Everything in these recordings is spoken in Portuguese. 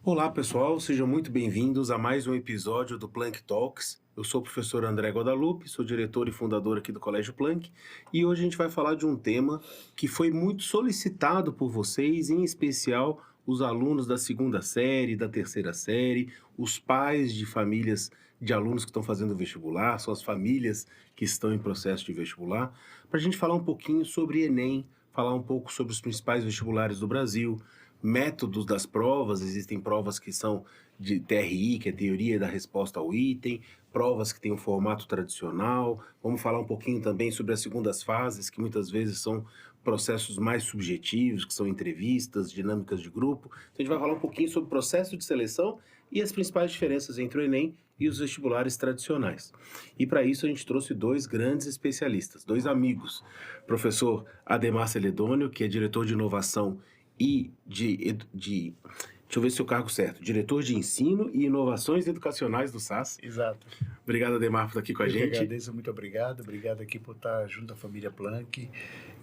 Olá pessoal, sejam muito bem-vindos a mais um episódio do Planck Talks. Eu sou o professor André Guadalupe, sou diretor e fundador aqui do Colégio Planck, e hoje a gente vai falar de um tema que foi muito solicitado por vocês, em especial os alunos da segunda série, da terceira série, os pais de famílias de alunos que estão fazendo vestibular, são as famílias que estão em processo de vestibular, para a gente falar um pouquinho sobre Enem, falar um pouco sobre os principais vestibulares do Brasil, métodos das provas. Existem provas que são de TRI, que é Teoria da Resposta ao Item, provas que têm um formato tradicional. Vamos falar um pouquinho também sobre as segundas fases, que muitas vezes são processos mais subjetivos, que são entrevistas, dinâmicas de grupo. Então a gente vai falar um pouquinho sobre o processo de seleção e as principais diferenças entre o Enem e os vestibulares tradicionais. E para isso a gente trouxe dois grandes especialistas, dois amigos. Professor Ademar Celedônio, que é diretor de inovação e deixa eu ver se eu cargo certo, diretor de ensino e inovações educacionais do SAS. Exato. Obrigado, Ademar, por estar aqui com a gente. Eu que agradeço, muito obrigado. Obrigado aqui por estar junto à família Planck,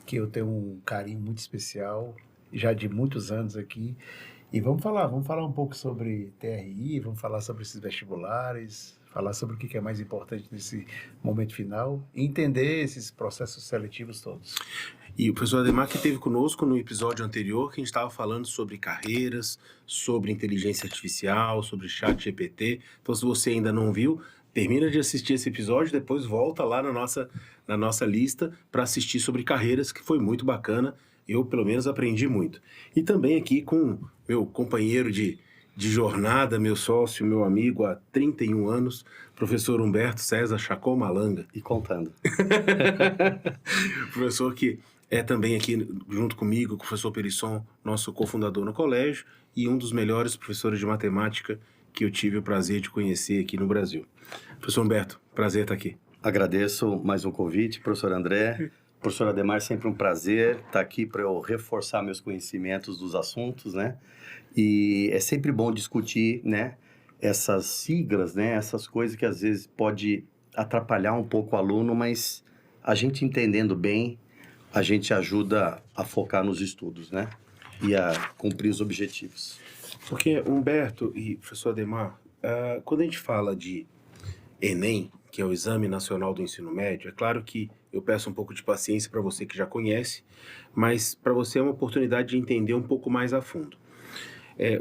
que eu tenho um carinho muito especial, já de muitos anos aqui. E vamos falar um pouco sobre TRI, vamos falar sobre esses vestibulares, falar sobre o que é mais importante nesse momento final e entender esses processos seletivos todos. E o professor Ademar que esteve conosco no episódio anterior, que a gente estava falando sobre carreiras, sobre inteligência artificial, sobre chat GPT. Então, se você ainda não viu, termina de assistir esse episódio, depois volta lá na nossa lista para assistir sobre carreiras, que foi muito bacana. Eu, pelo menos, aprendi muito. E também aqui com meu companheiro de jornada, meu sócio, meu amigo há 31 anos, professor Humberto César Chacon Malanga. E contando. Professor que é também aqui junto comigo, o professor Perisson, nosso cofundador no colégio, e um dos melhores professores de matemática que eu tive o prazer de conhecer aqui no Brasil. Professor Humberto, prazer estar aqui. Agradeço mais um convite, professor André. Professor Ademar, sempre um prazer estar aqui para eu reforçar meus conhecimentos dos assuntos, né? E é sempre bom discutir, né, essas siglas, né, essas coisas que às vezes pode atrapalhar um pouco o aluno, mas a gente entendendo bem, a gente ajuda a focar nos estudos, né? E a cumprir os objetivos. Porque, Humberto e professor Ademar, quando a gente fala de Enem, que é o Exame Nacional do Ensino Médio, é claro que eu peço um pouco de paciência para você que já conhece, mas para você é uma oportunidade de entender um pouco mais a fundo.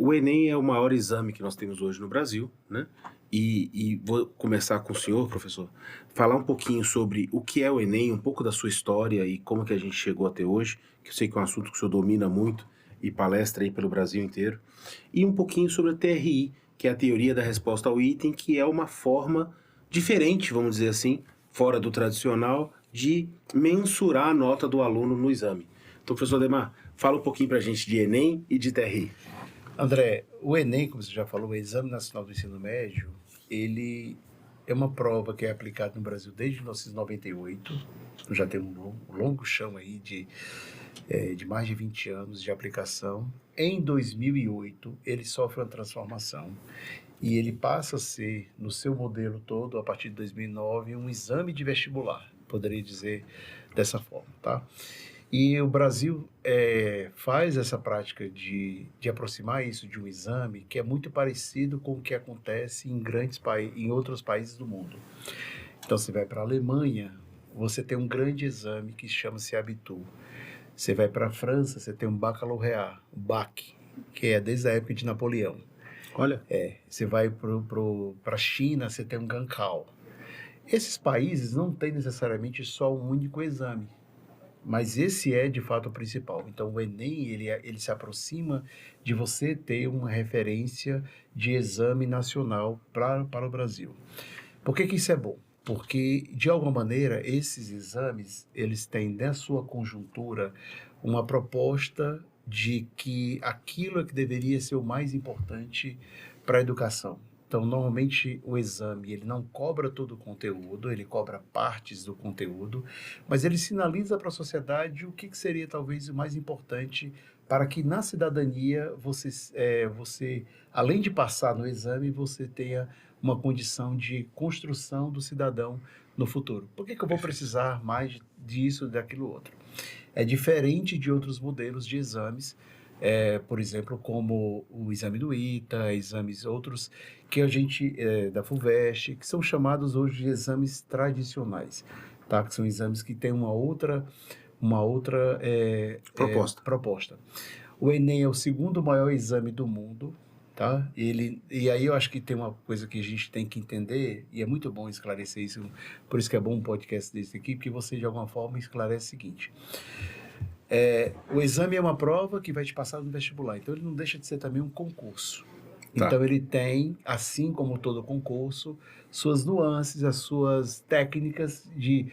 O Enem é o maior exame que nós temos hoje no Brasil, né? E vou começar com o senhor, professor, falar um pouquinho sobre o que é o Enem, um pouco da sua história e como que a gente chegou até hoje, que eu sei que é um assunto que o senhor domina muito e palestra aí pelo Brasil inteiro, e um pouquinho sobre a TRI, que é a Teoria da Resposta ao Item, que é uma forma diferente, vamos dizer assim, fora do tradicional, de mensurar a nota do aluno no exame. Então, professor Ademar, fala um pouquinho para a gente de Enem e de TRI. André, o Enem, como você já falou, o Exame Nacional do Ensino Médio, ele é uma prova que é aplicada no Brasil desde 1998, já tem um longo chão aí de mais de 20 anos de aplicação. Em 2008, ele sofre uma transformação e ele passa a ser, no seu modelo todo, a partir de 2009, um exame de vestibular, poderia dizer dessa forma, tá? E o Brasil faz essa prática de aproximar isso de um exame que é muito parecido com o que acontece em outros países do mundo. Então, você vai para a Alemanha, você tem um grande exame que chama-se Abitur. Você vai para a França, você tem um baccalauréat, o BAC, que é desde a época de Napoleão. Olha. Você vai para a China, você tem um Gankao. Esses países não têm necessariamente só um único exame, mas esse é de fato o principal. Então o Enem ele se aproxima de você ter uma referência de exame nacional para o Brasil. Por que isso é bom? Porque, de alguma maneira, esses exames, eles têm, na sua conjuntura, uma proposta de que aquilo é que deveria ser o mais importante para a educação. Então, normalmente, o exame, ele não cobra todo o conteúdo, ele cobra partes do conteúdo, mas ele sinaliza para a sociedade o que seria, talvez, o mais importante para que, na cidadania, você, além de passar no exame, você tenha uma condição de construção do cidadão no futuro. Por que eu vou precisar mais disso, daquilo outro? É diferente de outros modelos de exames, por exemplo, como o exame do ITA, exames outros que a gente, da FUVEST, que são chamados hoje de exames tradicionais, tá? Que são exames que têm uma outra proposta. O Enem é o segundo maior exame do mundo, tá? E aí eu acho que tem uma coisa que a gente tem que entender, e é muito bom esclarecer isso, por isso que é bom um podcast desse aqui, porque você de alguma forma esclarece o seguinte: o exame é uma prova que vai te passar no vestibular, então ele não deixa de ser também um concurso. Tá. Então ele tem, assim como todo concurso, suas nuances, as suas técnicas de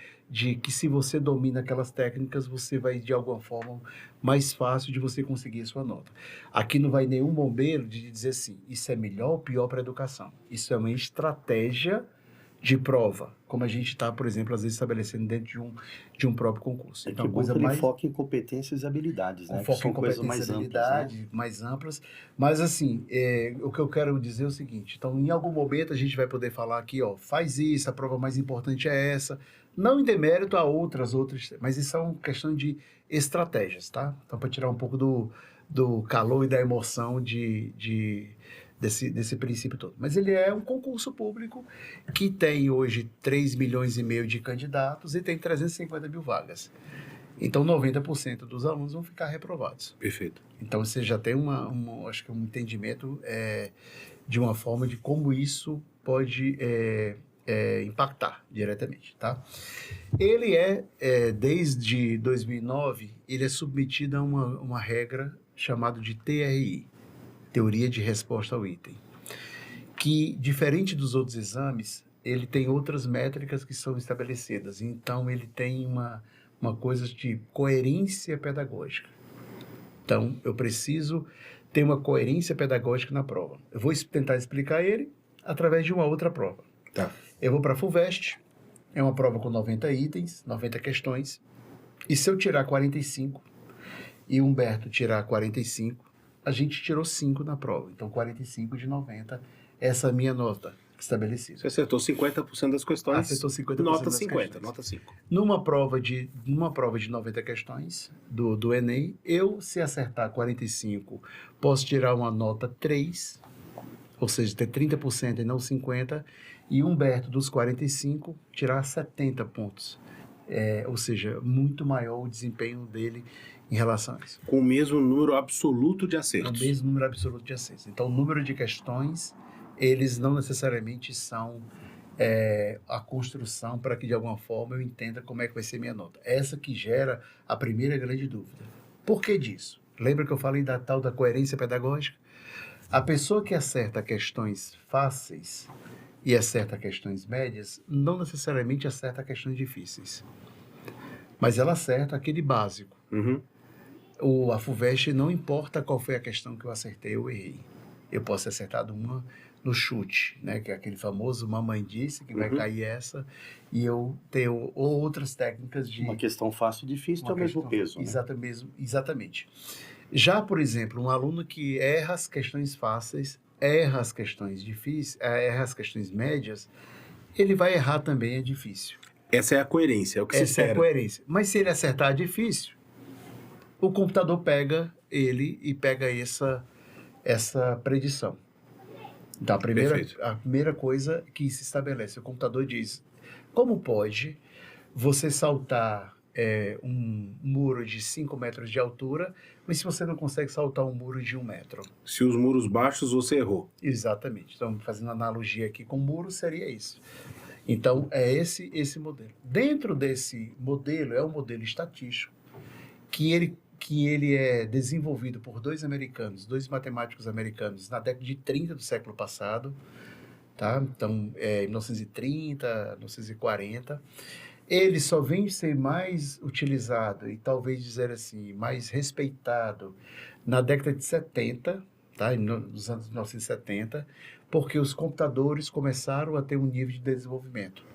que se você domina aquelas técnicas, você vai de alguma forma mais fácil de você conseguir a sua nota. Aqui não vai nenhum bombeiro de dizer assim, isso é melhor ou pior para a educação. Isso é uma estratégia de prova, como a gente está, por exemplo, às vezes estabelecendo dentro de um próprio concurso. Então, coisa ele foca em competências e habilidades, né? Foca em competências e habilidades, né? mais amplas. Mas, assim, o que eu quero dizer é o seguinte. Então, em algum momento, a gente vai poder falar aqui, ó, faz isso, a prova mais importante é essa. Não em demérito a outras, mas isso é uma questão de estratégias, tá? Então, para tirar um pouco do calor e da emoção desse princípio todo. Mas ele é um concurso público que tem hoje 3,5 milhões de candidatos e tem 350 mil vagas. Então, 90% dos alunos vão ficar reprovados. Perfeito. Então, você já tem acho que um entendimento de uma forma de como isso pode impactar diretamente, tá? Ele desde 2009, ele é submetido a uma regra chamada de TRI, Teoria de Resposta ao Item, que, diferente dos outros exames, ele tem outras métricas que são estabelecidas. Então, ele tem uma coisa de coerência pedagógica. Então, eu preciso ter uma coerência pedagógica na prova. Eu vou tentar explicar ele através de uma outra prova. Tá. Eu vou para a FUVEST, é uma prova com 90 itens, 90 questões, e se eu tirar 45 e o Humberto tirar 45, a gente tirou 5 na prova. Então, 45 de 90, essa é a minha nota estabelecida. Você acertou 50% das questões. Acertou 50% nota das 50, questões. nota 5. Numa prova de 90 questões do Enem, se acertar 45, posso tirar uma nota 3, ou seja, ter 30% e não 50%, e Humberto, dos 45, tirar 70 pontos. Ou seja, muito maior o desempenho dele em relação a isso. Com o mesmo número absoluto de acertos. O mesmo número absoluto de acertos. Então, o número de questões, eles não necessariamente são a construção para que, de alguma forma, eu entenda como é que vai ser minha nota. Essa que gera a primeira grande dúvida. Por que disso? Lembra que eu falei da tal da coerência pedagógica? A pessoa que acerta questões fáceis e acerta questões médias, não necessariamente acerta questões difíceis. Mas ela acerta aquele básico. Uhum. A FUVEST, não importa qual foi a questão que eu acertei ou errei. Eu posso ter acertado uma no chute, né? Que é aquele famoso mamãe disse que vai cair essa, e eu tenho outras técnicas de... Uma questão fácil e difícil é o mesmo peso. Né? Exatamente. Já, por exemplo, um aluno que erra as questões fáceis, erra as questões difíceis, erra as questões médias, ele vai errar também, é difícil. Essa é a coerência, é o que se espera. Essa é a coerência. Mas se ele acertar difícil, o computador pega ele e pega essa predição. Então, a primeira coisa que se estabelece, o computador diz, como pode você saltar um muro de 5 metros de altura, mas se você não consegue saltar um muro de 1 metro? Se os muros baixos, você errou. Exatamente. Então, fazendo analogia aqui com muro, seria isso. Então, é esse modelo. Dentro desse modelo, é um modelo estatístico, que ele é desenvolvido por dois matemáticos americanos, na década de 30 do século passado, tá? Então, em 1930, 1940. Ele só vem ser mais utilizado e talvez dizer assim, mais respeitado na década de 70, tá? Nos anos 1970, porque os computadores começaram a ter um nível de desenvolvimento.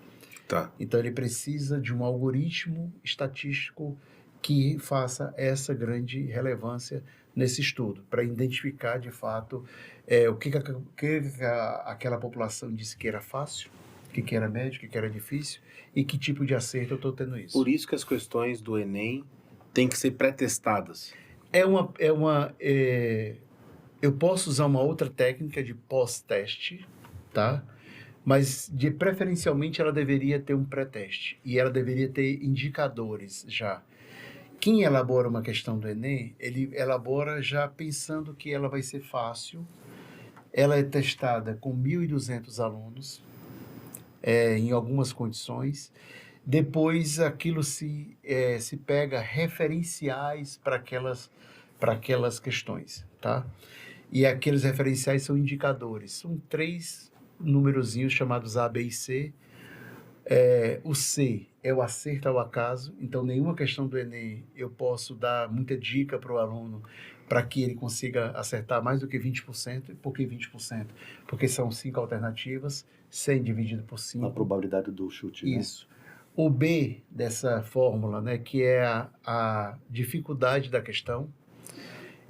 Tá. Então, ele precisa de um algoritmo estatístico que faça essa grande relevância nesse estudo, para identificar, de fato, o que aquela população disse que era fácil, o que era médio, o que era difícil, e que tipo de acerto eu estou tendo isso. Por isso que as questões do Enem têm que ser pré-testadas? Eu posso usar uma outra técnica de pós-teste, tá? Mas, preferencialmente, ela deveria ter um pré-teste. E ela deveria ter indicadores já. Quem elabora uma questão do Enem, ele elabora já pensando que ela vai ser fácil. Ela é testada com 1.200 alunos, em algumas condições. Depois, aquilo se pega referenciais para aquelas questões, tá? E aqueles referenciais são indicadores. São 3 numerozinhos chamados A, B e C. O C é o acerto ao acaso. Então, nenhuma questão do Enem eu posso dar muita dica para o aluno para que ele consiga acertar mais do que 20%. Por que 20%? Porque são 5 alternativas, 100 dividido por 5. A probabilidade do chute, né? Isso. O B dessa fórmula, né, que é a dificuldade da questão.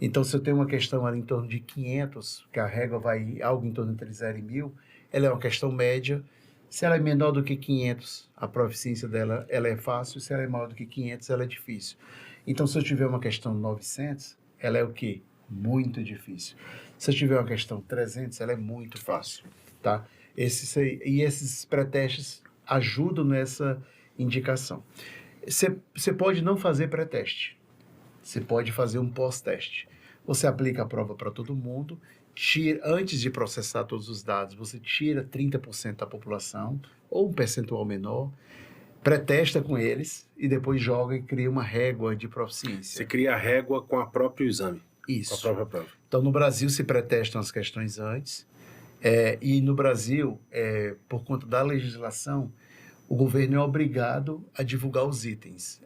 Então, se eu tenho uma questão ali em torno de 500, que a régua vai algo em torno entre 0 e 1.000, ela é uma questão média. Se ela é menor do que 500, a proficiência dela ela é fácil. Se ela é maior do que 500, ela é difícil. Então, se eu tiver uma questão 900, ela é o quê? Muito difícil. Se eu tiver uma questão 300, ela é muito fácil, tá? Esses pré-testes ajudam nessa indicação. Você pode não fazer pré-teste. Você pode fazer um pós-teste. Você aplica a prova para todo mundo, antes de processar todos os dados, você tira 30% da população, ou um percentual menor, pré-testa com eles e depois joga e cria uma régua de proficiência. Você cria a régua com o próprio exame. Isso. Com a própria prova. Então, no Brasil, se pré-testam as questões antes, e no Brasil, por conta da legislação, o governo é obrigado a divulgar os itens.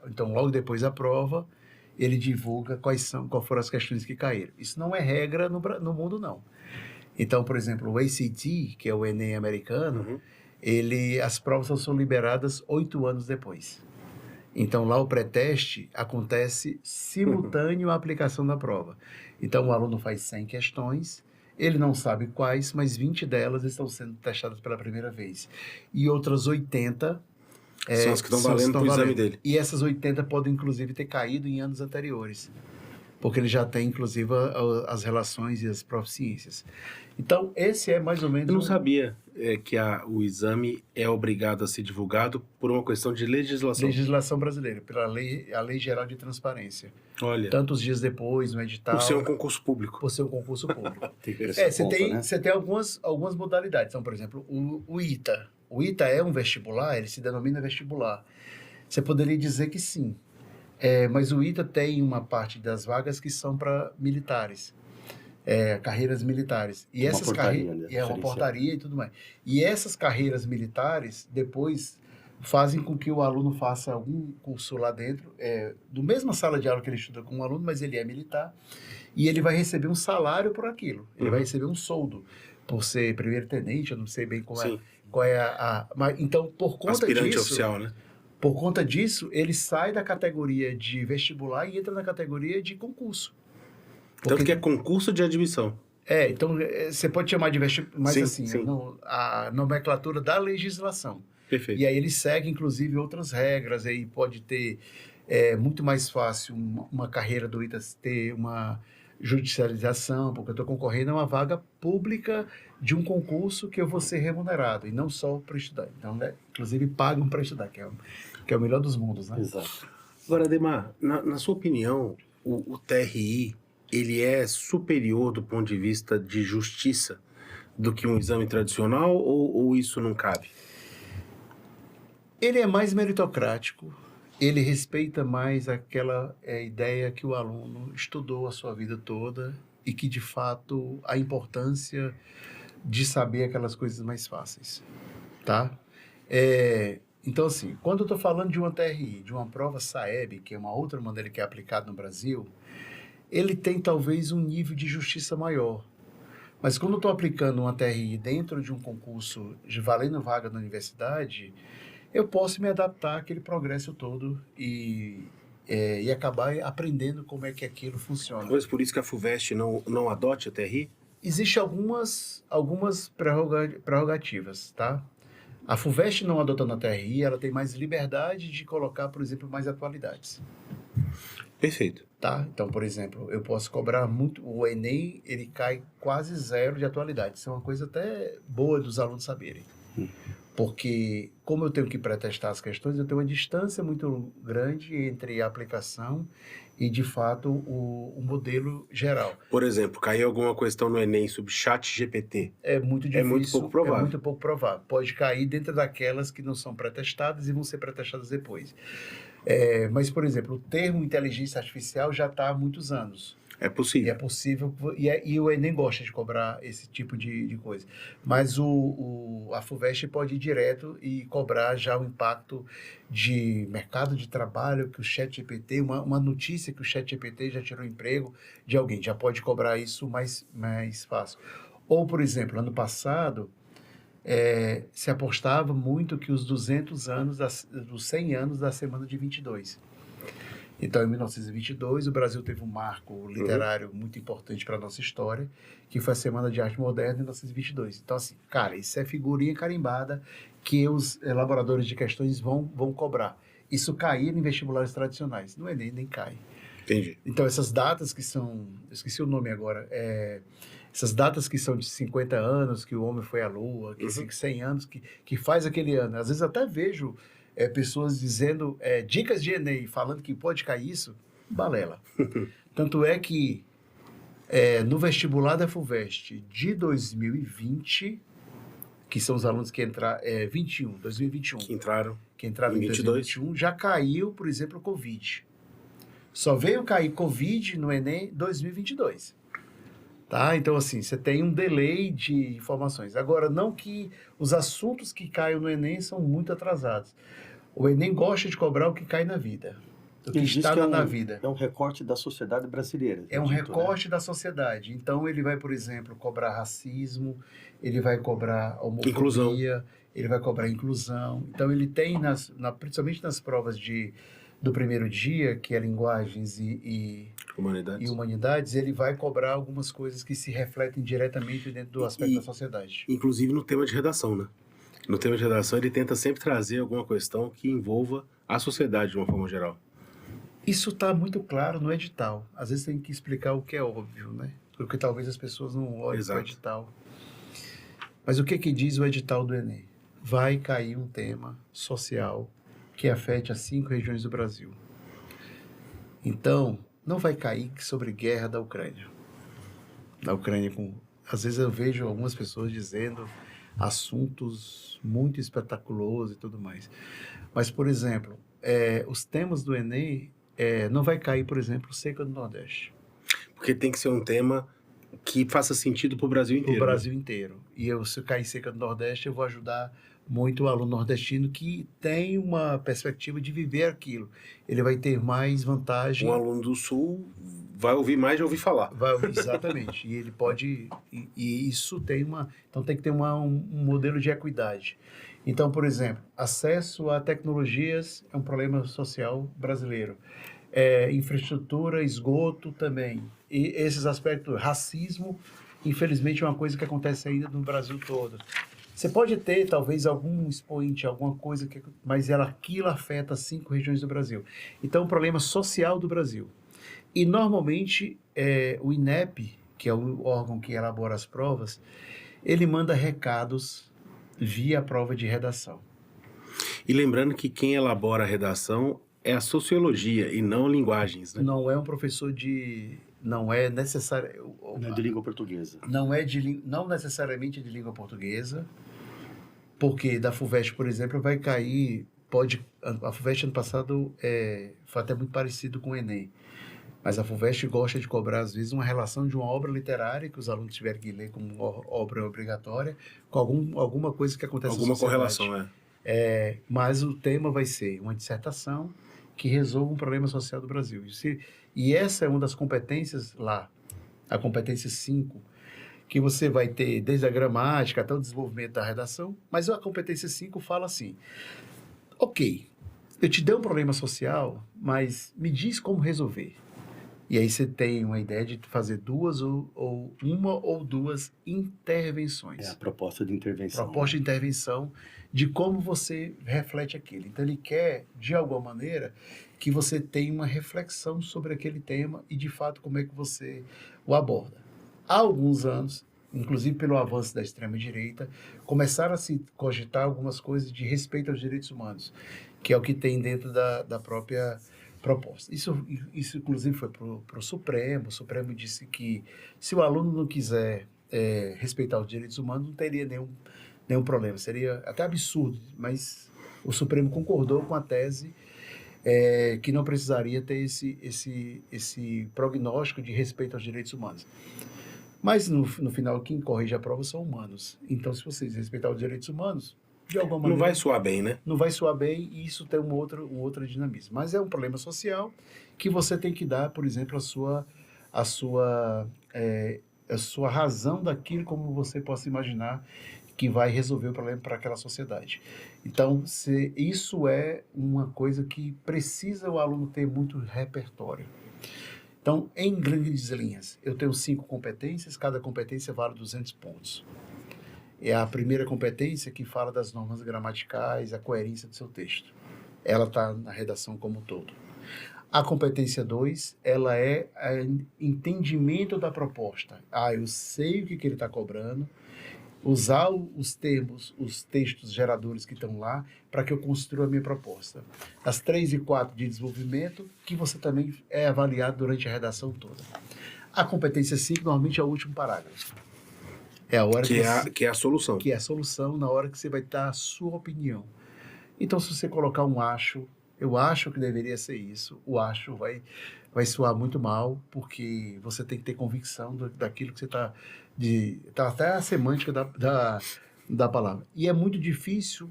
Então, logo depois da prova, ele divulga quais foram as questões que caíram. Isso não é regra no mundo, não. Então, por exemplo, o ACT, que é o Enem americano, as provas são liberadas 8 anos depois. Então, lá o pré-teste acontece simultâneo à aplicação da prova. Então, o aluno faz 100 questões, ele não sabe quais, mas 20 delas estão sendo testadas pela primeira vez. E outras 80... são as que estão valendo para o exame dele. E essas 80 podem, inclusive, ter caído em anos anteriores, porque ele já tem, inclusive, as relações e as proficiências. Então, esse é mais ou menos... Eu não sabia que o exame é obrigado a ser divulgado por uma questão de legislação. Legislação brasileira, a Lei Geral de Transparência. Olha. Tantos dias depois, no edital... Por ser um concurso público. Por ser um concurso público. Você tem algumas modalidades. Então, por exemplo, o ITA. O ITA é um vestibular, ele se denomina vestibular. Você poderia dizer que sim. Mas o ITA tem uma parte das vagas que são para militares. Carreiras militares. E essas carreiras... É uma portaria e tudo mais. E essas carreiras militares, depois, fazem com que o aluno faça algum curso lá dentro, do mesma sala de aula que ele estuda com um aluno, mas ele é militar, e ele vai receber um salário por aquilo. Ele vai receber um soldo por ser primeiro-tenente, eu não sei bem qual é mas, então, por conta aspirante disso... oficial, né? Por conta disso, ele sai da categoria de vestibular e entra na categoria de concurso. Tanto que é concurso de admissão. Então, você pode chamar de vestibular, mas sim, assim, sim. A nomenclatura da legislação. Perfeito. E aí ele segue, inclusive, outras regras, aí pode ter muito mais fácil uma carreira do ITA ter uma judicialização, porque eu estou concorrendo a uma vaga pública de um concurso que eu vou ser remunerado, e não só para estudar. Então, né, inclusive, pagam para estudar, que é o melhor dos mundos, né? Exato. Agora, Ademar, na sua opinião, o TRI, ele é superior do ponto de vista de justiça do que um exame tradicional, ou isso não cabe? Ele é mais meritocrático, ele respeita mais aquela ideia que o aluno estudou a sua vida toda e que, de fato, a importância de saber aquelas coisas mais fáceis, tá? Então, assim, quando eu estou falando de uma TRI, de uma prova SAEB, que é uma outra maneira que é aplicada no Brasil, ele tem talvez um nível de justiça maior. Mas quando eu estou aplicando uma TRI dentro de um concurso de valendo vaga na universidade, eu posso me adaptar àquele progresso todo e acabar aprendendo como é que aquilo funciona. Talvez por isso que a FUVEST não adote a TRI? Existem algumas prerrogativas, tá? A FUVEST não adotando a TRI, ela tem mais liberdade de colocar, por exemplo, mais atualidades. Perfeito. Tá? Então, por exemplo, eu posso cobrar muito. O Enem, ele cai quase zero de atualidade. Isso é uma coisa até boa dos alunos saberem. Porque, como eu tenho que pré-testar as questões, eu tenho uma distância muito grande entre a aplicação e, de fato, o modelo geral. Por exemplo, caiu alguma questão no Enem sobre chat GPT. É muito difícil. É muito pouco provável. É muito pouco provável. Pode cair dentro daquelas que não são pré-testadas e vão ser pré-testadas depois. Mas, por exemplo, o termo inteligência artificial já está há muitos anos. É E possível. é possível, e o Enem gosta de cobrar esse tipo de coisa. Mas a FUVEST pode ir direto e cobrar já o impacto de mercado de trabalho, que o ChatGPT, uma notícia que o ChatGPT já tirou emprego de alguém, já pode cobrar isso mais fácil. Ou, por exemplo, ano passado, se apostava muito que os 200 anos, dos 100 anos da Semana de 22. Então, em 1922, o Brasil teve um marco literário muito importante para a nossa história, que foi a Semana de Arte Moderna em 1922. Então, assim, cara, isso é figurinha carimbada que os elaboradores de questões vão cobrar. Isso caía em vestibulares tradicionais. No Enem nem cai. Entendi. Então, essas datas que são... Eu esqueci o nome agora. Essas datas que são de 50 anos, que o homem foi à Lua, que 100 anos, que faz aquele ano. Às vezes até vejo pessoas dizendo dicas de Enem, falando que pode cair isso, balela. Tanto é que no vestibular da FUVEST de 2020, que são os alunos que entraram, 2021, Que entraram em 2021, já caiu, por exemplo, o Covid. Só veio cair Covid no Enem 2022. Tá? Então, assim, você tem um delay de informações. Agora, não que os assuntos que caem no Enem são muito atrasados. O Enem gosta de cobrar o que cai na vida. O que está na vida. É um recorte da sociedade brasileira. É um recorte da sociedade. Então, ele vai, por exemplo, cobrar racismo, ele vai cobrar homofobia, Inclusão. ele vai cobrar inclusão. Então, ele tem, principalmente nas provas do primeiro dia, que é linguagens e humanidades, ele vai cobrar algumas coisas que se refletem diretamente dentro do aspecto da sociedade. Inclusive no tema de redação, né? No tema de redação, ele tenta sempre trazer alguma questão que envolva a sociedade de uma forma geral. Isso está muito claro no edital. Às vezes tem que explicar o que é óbvio, né? Porque talvez as pessoas não olhem para o edital. Mas o que diz o edital do Enem? Vai cair um tema social que afete as 5 regiões do Brasil. Então, não vai cair sobre guerra da Ucrânia. Às vezes eu vejo algumas pessoas dizendo assuntos muito espetaculosos e tudo mais. Mas, por exemplo, os temas do Enem não vai cair, por exemplo, seca do Nordeste. Porque tem que ser um tema que faça sentido para o Brasil inteiro. Para o Brasil inteiro. E se eu cair seca do Nordeste, eu vou ajudar muito o aluno nordestino que tem uma perspectiva de viver aquilo. Ele vai ter mais vantagem. Um aluno do Sul vai ouvir mais de ouvir falar. Exatamente. E ele pode... E isso tem uma... Então tem que ter um modelo de equidade. Então, por exemplo, acesso a tecnologias é um problema social brasileiro. Infraestrutura, esgoto também. E esses aspectos, racismo, infelizmente é uma coisa que acontece ainda no Brasil todo. Você pode ter, talvez, algum expoente, alguma coisa, mas aquilo afeta as 5 regiões do Brasil. Então, é um problema social do Brasil. E, normalmente, o INEP, que é o órgão que elabora as provas, ele manda recados via prova de redação. E lembrando que quem elabora a redação é a sociologia e não linguagens, né? Não é um professor não é necessário... Não é de língua portuguesa. Não necessariamente de língua portuguesa, porque da FUVEST, por exemplo, vai cair... A FUVEST ano passado foi até muito parecido com o Enem, mas a FUVEST gosta de cobrar, às vezes, uma relação de uma obra literária que os alunos tiveram que ler como obra obrigatória, com alguma coisa que acontece na sociedade. Alguma correlação, mas o tema vai ser uma dissertação que resolva um problema social do Brasil. E essa é uma das competências lá, a competência 5, que você vai ter desde a gramática até o desenvolvimento da redação, mas a competência 5 fala assim, ok, eu te dei um problema social, mas me diz como resolver. E aí você tem uma ideia de fazer uma ou duas intervenções. É a proposta de intervenção. Proposta de intervenção de como você reflete aquilo. Então, ele quer, de alguma maneira, que você tenha uma reflexão sobre aquele tema e, de fato, como é que você o aborda. Há alguns anos, inclusive pelo avanço da extrema-direita, começaram a se cogitar algumas coisas de respeito aos direitos humanos, que é o que tem dentro da própria proposta. Isso inclusive, foi para o Supremo. O Supremo disse que se o aluno não quiser respeitar os direitos humanos, não teria nenhum problema. Seria até absurdo, mas o Supremo concordou com a tese que não precisaria ter esse prognóstico de respeito aos direitos humanos. Mas, no final, quem corrige a prova são humanos. Então, se vocês respeitarem os direitos humanos, de alguma maneira... Não vai soar bem, né? Não vai soar bem, e isso tem um outro dinamismo. Mas é um problema social que você tem que dar, por exemplo, a sua razão daquilo como você possa imaginar que vai resolver o problema para aquela sociedade. Então, isso é uma coisa que precisa o aluno ter muito repertório. Então, em grandes linhas, eu tenho 5 competências, cada competência vale 200 pontos. É a primeira competência que fala das normas gramaticais, a coerência do seu texto. Ela está na redação como um todo. A competência 2, ela é o entendimento da proposta. Eu sei o que ele está cobrando, usar os termos, os textos geradores que estão lá, para que eu construa a minha proposta. As 3 e 4 de desenvolvimento, que você também é avaliado durante a redação toda. A competência 5, normalmente, é o último parágrafo. É a hora que é a solução. Que é a solução, na hora que você vai dar a sua opinião. Então, se você colocar um acho, eu acho que deveria ser isso, o acho vai soar muito mal, porque você tem que ter convicção daquilo que você está... até a semântica da palavra. E é muito difícil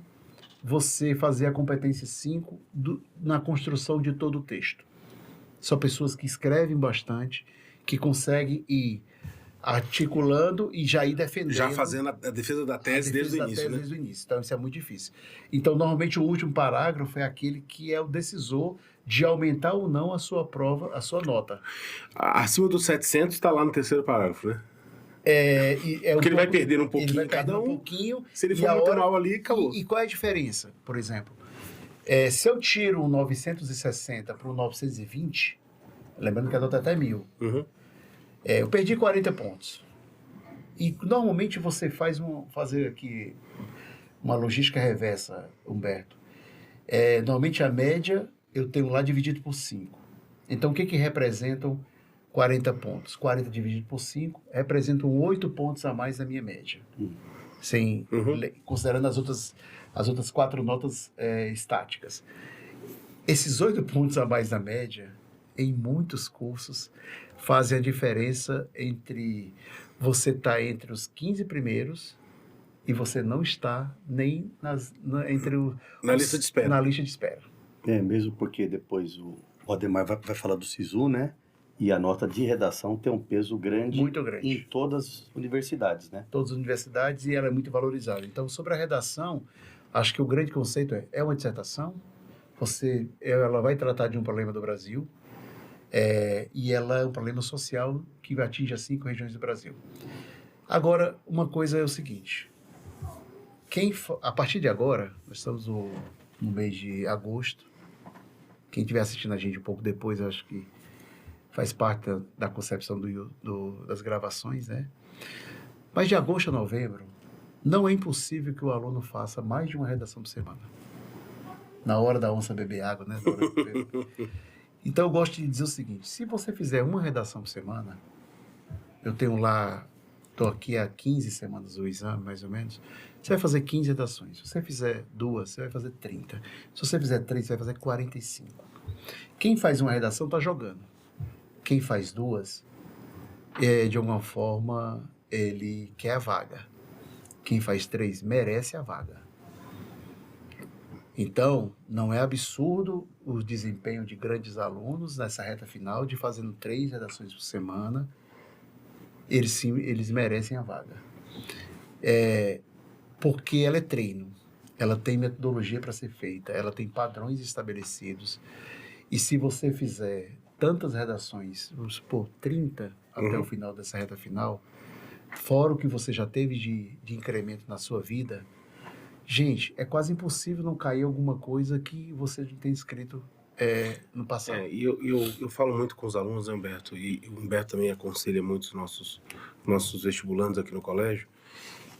você fazer a competência 5 na construção de todo o texto. São pessoas que escrevem bastante, que conseguem ir articulando e já ir defendendo. Já fazendo a defesa da tese desde o início, né? Desde o início. Então, isso é muito difícil. Então, normalmente, o último parágrafo é aquele que é o decisor de aumentar ou não a sua prova, a sua nota. Acima dos 700 está lá no terceiro parágrafo, né? Porque ele vai perder um pouquinho, ele vai perder um pouquinho. Se ele for muito mal ali, acabou. E qual é a diferença? Por exemplo, se eu tiro um 960 para um 920, lembrando que a nota é até 1000, eu perdi 40 pontos. E normalmente você fazer aqui uma logística reversa, Humberto. Normalmente a média eu tenho lá dividido por 5. Então o que representam 40 pontos? 40 dividido por 5 representam 8 pontos a mais da minha média. Considerando as outras 4 notas estáticas. Esses 8 pontos a mais da média, em muitos cursos, fazem a diferença entre você estar entre os 15 primeiros e você não está nem na lista de espera. Na lista de espera. Mesmo porque depois o Ademar vai falar do SISU, né? E a nota de redação tem um peso grande, muito grande em todas as universidades, né? Todas as universidades, e ela é muito valorizada. Então, sobre a redação, acho que o grande conceito é uma dissertação, ela vai tratar de um problema do Brasil, e ela é um problema social que atinge as 5 regiões do Brasil. Agora, uma coisa é o seguinte, a partir de agora, nós estamos no mês de agosto, quem estiver assistindo a gente um pouco depois, acho que faz parte da concepção das gravações, né? Mas de agosto a novembro, não é impossível que o aluno faça mais de uma redação por semana. Na hora da onça beber água, né? Então, eu gosto de dizer o seguinte, se você fizer uma redação por semana, eu tenho lá, estou aqui há 15 semanas do exame, mais ou menos, você vai fazer 15 redações. Se você fizer 2, você vai fazer 30. Se você fizer 3, você vai fazer 45. Quem faz uma redação está jogando. Quem faz 2, de alguma forma, ele quer a vaga. Quem faz 3 merece a vaga. Então, não é absurdo o desempenho de grandes alunos nessa reta final, de fazendo 3 redações por semana. Eles merecem a vaga. Porque ela é treino. Ela tem metodologia para ser feita. Ela tem padrões estabelecidos. E se você fizer tantas redações, vamos supor, 30 até o final dessa reta final, fora o que você já teve de incremento na sua vida, gente, é quase impossível não cair alguma coisa que você não tenha escrito no passado. E eu falo muito com os alunos, né, Humberto, e o Humberto também aconselha muito os nossos vestibulandos aqui no colégio,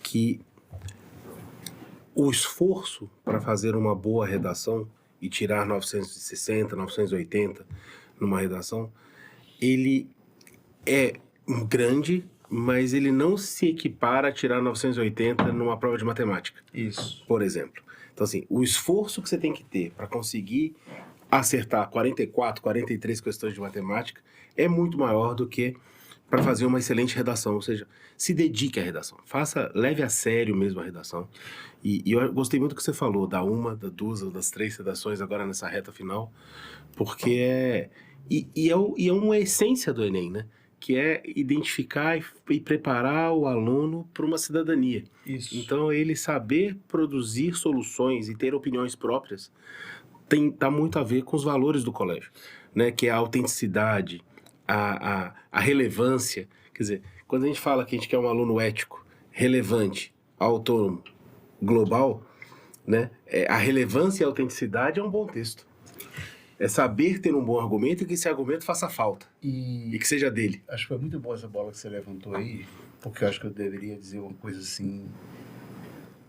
que o esforço para fazer uma boa redação e tirar 960, 980 numa redação, ele é grande, mas ele não se equipara a tirar 980 numa prova de matemática. Isso. Por exemplo. Então, assim, o esforço que você tem que ter para conseguir acertar 44, 43 questões de matemática é muito maior do que para fazer uma excelente redação. Ou seja, se dedique à redação. Leve a sério mesmo a redação. E eu gostei muito do que você falou, da uma, das duas ou das três redações agora nessa reta final, porque é uma essência do Enem, né? Que é identificar e preparar o aluno para uma cidadania. Isso. Então, ele saber produzir soluções e ter opiniões próprias tá muito a ver com os valores do colégio, né? Que é a autenticidade, a relevância. Quer dizer, quando a gente fala que a gente quer um aluno ético, relevante, autônomo, global, né? A relevância e a autenticidade é um bom texto. É saber ter um bom argumento e que esse argumento faça falta. E que seja dele. Acho que foi muito boa essa bola que você levantou aí, porque eu acho que eu deveria dizer uma coisa assim.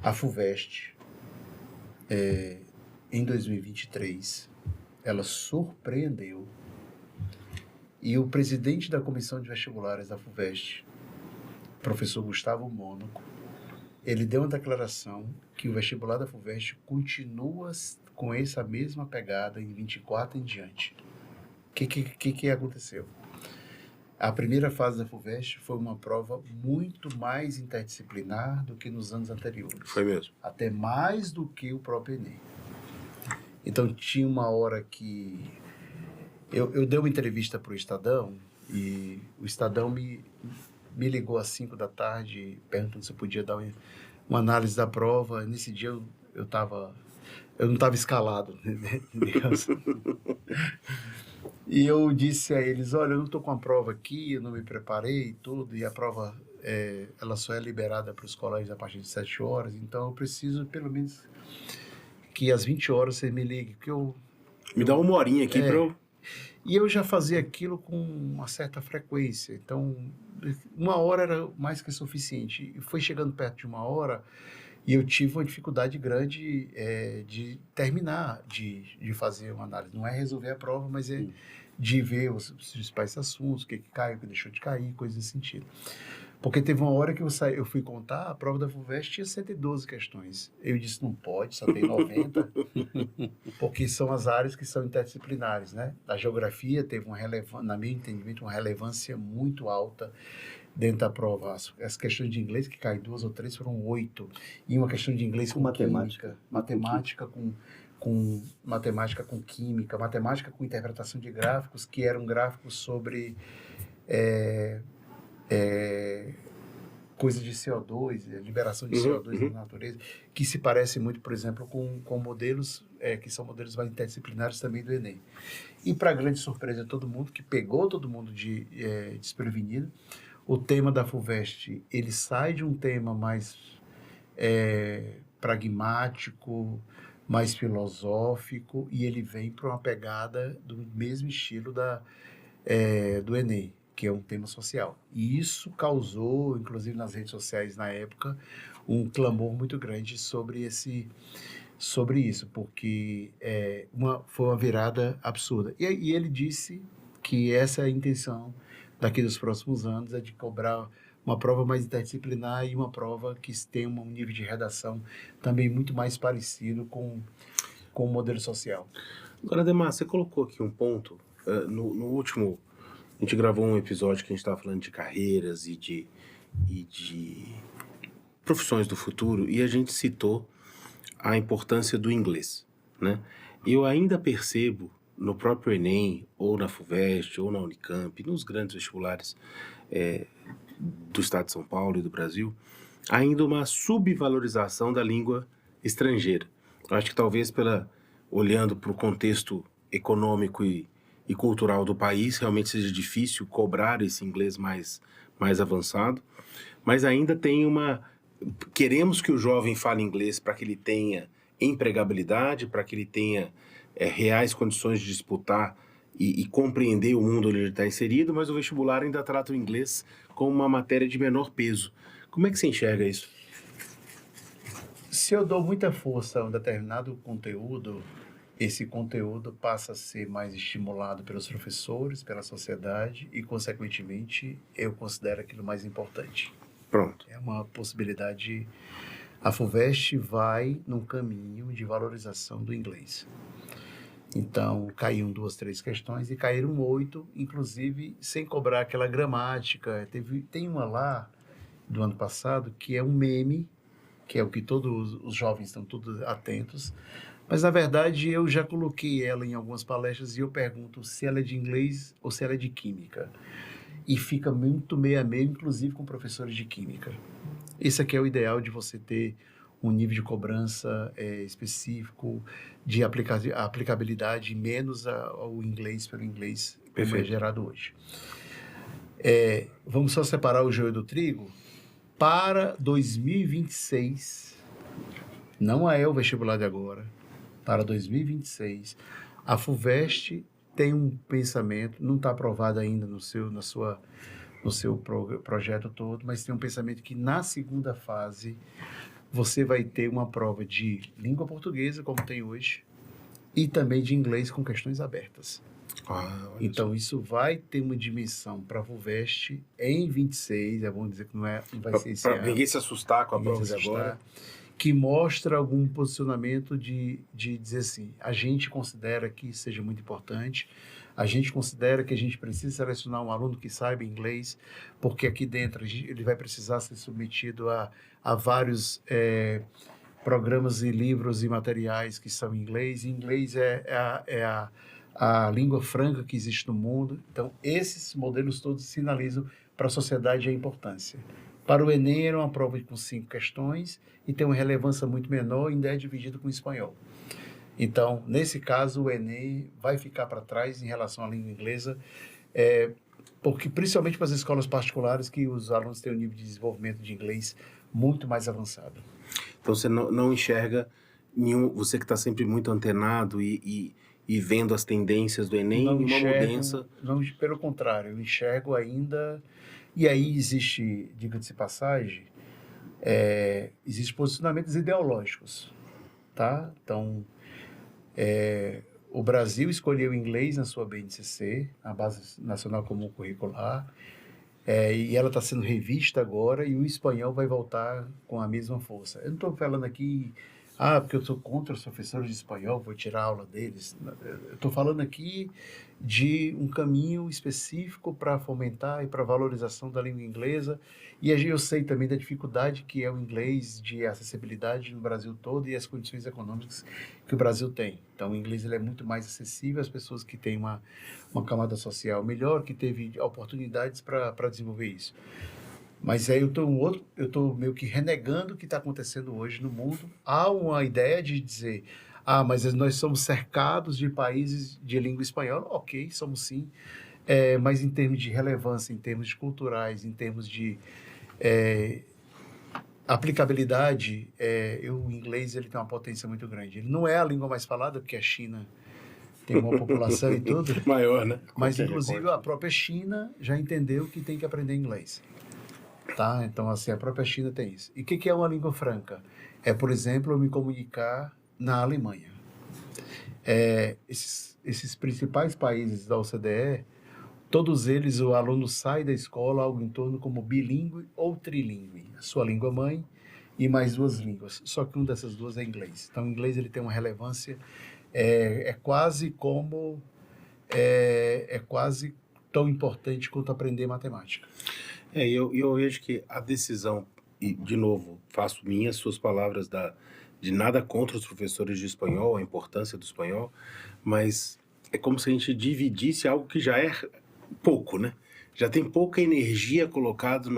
A FUVEST, em 2023, ela surpreendeu. E o presidente da Comissão de Vestibulares da FUVEST, professor Gustavo Mônaco, ele deu uma declaração que o vestibular da FUVEST continua com essa mesma pegada em 24 em diante. O que aconteceu? A primeira fase da FUVEST foi uma prova muito mais interdisciplinar do que nos anos anteriores. Foi mesmo. Até mais do que o próprio Enem. Então, tinha uma hora que... Eu dei uma entrevista para o Estadão, e o Estadão me ligou às 5 da tarde, perguntando se eu podia dar uma análise da prova. Nesse dia, eu não estava escalado, né? E eu disse a eles, olha, eu não estou com a prova aqui, eu não me preparei e tudo, e a prova ela só é liberada para os colégios a partir de 7 horas, então eu preciso pelo menos que às 20 horas você me ligue, porque Me dá uma horinha aqui para eu... E eu já fazia aquilo com uma certa frequência, então 1 hora era mais que suficiente. E foi chegando perto de 1 hora e eu tive uma dificuldade grande de terminar, de fazer uma análise. Não é resolver a prova, mas é de ver os principais assuntos, o que caiu, o que deixou de cair, coisas nesse sentido. Porque teve uma hora que eu fui contar, a prova da FUVEST tinha 112 questões. Eu disse, não pode, só tem 90, porque são as áreas que são interdisciplinares, né? A geografia teve na meu entendimento, uma relevância muito alta dentro da prova. As questões de inglês, que caem 2 ou 3, foram 8. E uma questão de inglês com matemática. Matemática com química, matemática com interpretação de gráficos, que eram gráficos sobre coisas de CO2, liberação de CO2 na natureza, que se parece muito, por exemplo, com modelos que são modelos mais interdisciplinares também do Enem. E, para grande surpresa de todo mundo, que pegou todo mundo desprevenido, o tema da FUVEST, ele sai de um tema mais pragmático, mais filosófico, e ele vem para uma pegada do mesmo estilo do Enem, que é um tema social. E isso causou, inclusive nas redes sociais na época, um clamor muito grande sobre isso, porque foi uma virada absurda. E ele disse que essa é a intenção daqui dos próximos anos, é de cobrar uma prova mais interdisciplinar e uma prova que tenha um nível de redação também muito mais parecido com o modelo social. Agora, Ademar, você colocou aqui um ponto, no último... A gente gravou um episódio que a gente estava falando de carreiras e de profissões do futuro, e a gente citou a importância do inglês, né? Eu ainda percebo no próprio Enem, ou na FUVEST, ou na Unicamp, nos grandes vestibulares do estado de São Paulo e do Brasil, ainda uma subvalorização da língua estrangeira. Eu acho que talvez olhando para o contexto econômico e cultural do país, realmente seja difícil cobrar esse inglês mais avançado, mas ainda tem queremos que o jovem fale inglês para que ele tenha empregabilidade, para que ele tenha reais condições de disputar e compreender o mundo onde ele está inserido, mas o vestibular ainda trata o inglês como uma matéria de menor peso. Como é que você enxerga isso? Se eu dou muita força a um determinado conteúdo, esse conteúdo passa a ser mais estimulado pelos professores, pela sociedade e, consequentemente, eu considero aquilo mais importante. Pronto. É uma possibilidade. A FUVEST vai num caminho de valorização do inglês. Então, caíram 2, 3 questões e caíram 8, inclusive sem cobrar aquela gramática. Tem uma lá do ano passado que é um meme, que é o que todos os jovens estão todos atentos, mas na verdade eu já coloquei ela em algumas palestras e eu pergunto se ela é de inglês ou se ela é de química. E fica muito meio a meio, inclusive com professores de química. Esse aqui é o ideal de você ter um nível de cobrança específico, de aplicabilidade, menos ao inglês pelo inglês, como é gerado hoje. Vamos só separar o joio do trigo. Para 2026, não é o vestibular de agora, para 2026, a FUVEST tem um pensamento, não está aprovado ainda no seu projeto todo, mas tem um pensamento que na segunda fase você vai ter uma prova de língua portuguesa, como tem hoje, e também de inglês com questões abertas. Então, isso vai ter uma dimensão para a FUVEST em 26, vamos dizer que não vai ser esse ano. Para ninguém se assustar com a prova de agora. Que mostra algum posicionamento de dizer assim, a gente considera que isso seja muito importante, a gente considera que a gente precisa selecionar um aluno que saiba inglês, porque aqui dentro ele vai precisar ser submetido a vários programas e livros e materiais que são em inglês, e inglês é a língua franca que existe no mundo. Então, esses modelos todos sinalizam para a sociedade a importância. Para o Enem, era uma prova com 5 questões e tem uma relevância muito menor, ainda é dividido com o espanhol. Então, nesse caso, o Enem vai ficar para trás em relação à língua inglesa, porque principalmente para as escolas particulares, que os alunos têm um nível de desenvolvimento de inglês muito mais avançado. Então, você não enxerga você que está sempre muito antenado e vendo as tendências do Enem, uma mudança... Não, pelo contrário, eu enxergo ainda... E aí existe, diga-se de passagem, existem posicionamentos ideológicos, tá? Então, o Brasil escolheu o inglês na sua BNCC, a Base Nacional Comum Curricular, e ela está sendo revista agora, e o espanhol vai voltar com a mesma força. Eu não estou falando aqui, porque eu sou contra os professores de espanhol, vou tirar a aula deles. Eu estou falando aqui de um caminho específico para fomentar e para valorização da língua inglesa, e eu sei também da dificuldade que é o inglês de acessibilidade no Brasil todo e as condições econômicas que o Brasil tem. Então, o inglês ele é muito mais acessível às pessoas que têm uma camada social melhor, que teve oportunidades para desenvolver isso. Mas aí eu estou meio que renegando o que está acontecendo hoje no mundo. Há uma ideia de dizer, mas nós somos cercados de países de língua espanhola. Ok, somos sim, mas em termos de relevância, em termos de culturais, em termos de aplicabilidade, o inglês ele tem uma potência muito grande. Ele não é a língua mais falada, porque a China tem uma população e tudo. Maior, né? Mas, inclusive, a própria China já entendeu que tem que aprender inglês. Tá? Então, assim, a própria China tem isso. E o que é uma língua franca? Por exemplo, eu me comunicar na Alemanha. Esses principais países da OCDE, todos eles, o aluno sai da escola algo em torno como bilíngue ou trilíngue. A sua língua mãe e mais 2 línguas. Só que uma dessas 2 é inglês. Então, o inglês ele tem uma relevância, quase tão importante quanto aprender matemática. Eu vejo que a decisão, e de novo, faço minhas suas palavras de nada contra os professores de espanhol, a importância do espanhol, mas é como se a gente dividisse algo que já é pouco, né? Já tem pouca energia colocada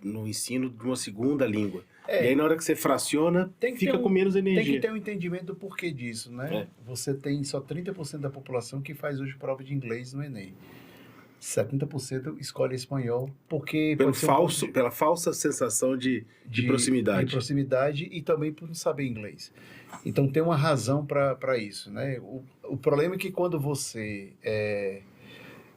no ensino de uma segunda língua. E aí, na hora que você fraciona, fica com menos energia. Tem que ter um entendimento do porquê disso, né? Você tem só 30% da população que faz hoje prova de inglês no Enem. 70% escolhe espanhol, porque... Pela falsa sensação de proximidade. De proximidade e também por não saber inglês. Então, tem uma razão para isso, né? O problema é que quando você...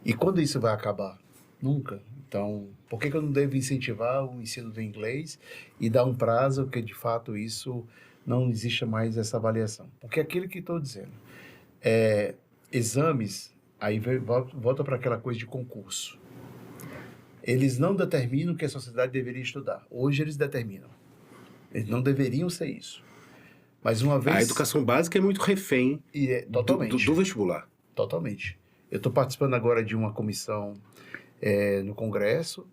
E quando isso vai acabar? Nunca. Então, por que eu não devo incentivar o ensino do inglês e dar um prazo que, de fato, isso não exista mais essa avaliação? Porque aquilo que estou dizendo, exames, aí volta para aquela coisa de concurso. Eles não determinam o que a sociedade deveria estudar. Hoje eles determinam. Eles não deveriam ser isso. Mas uma vez... A educação básica é muito refém totalmente. do vestibular. Totalmente. Eu estou participando agora de uma comissão no Congresso,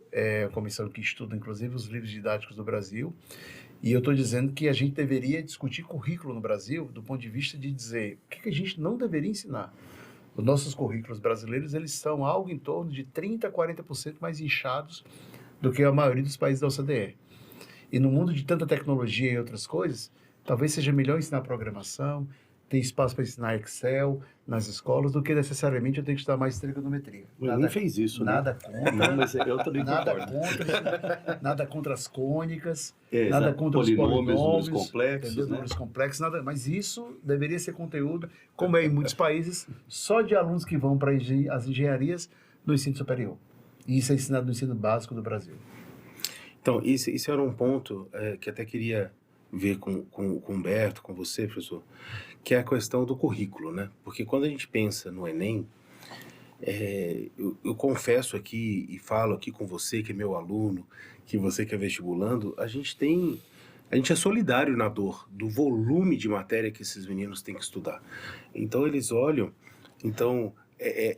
a comissão que estuda, inclusive, os livros didáticos do Brasil, e eu estou dizendo que a gente deveria discutir currículo no Brasil do ponto de vista de dizer o que a gente não deveria ensinar. Os nossos currículos brasileiros, eles são algo em torno de 30% a 40% mais inchados do que a maioria dos países da OCDE. E no mundo de tanta tecnologia e outras coisas, talvez seja melhor ensinar programação, ter espaço para ensinar Excel nas escolas, do que necessariamente eu tenho que estudar mais trigonometria. Ninguém fez isso, nada contra. Não, mas eu também Nada contra as cônicas, nada exato. Contra os polinômios, números complexos, né? Números complexos, nada. Mas isso deveria ser conteúdo, como é em muitos países, só de alunos que vão para as engenharias do ensino superior. E isso é ensinado no ensino básico do Brasil. Então, isso era um ponto que até queria ver com o Humberto, com você, professor, que é a questão do currículo, né? Porque quando a gente pensa no Enem, eu confesso aqui e falo aqui com você, que é meu aluno, que você que é vestibulando, a gente é solidário na dor do volume de matéria que esses meninos têm que estudar. Então, eles olham...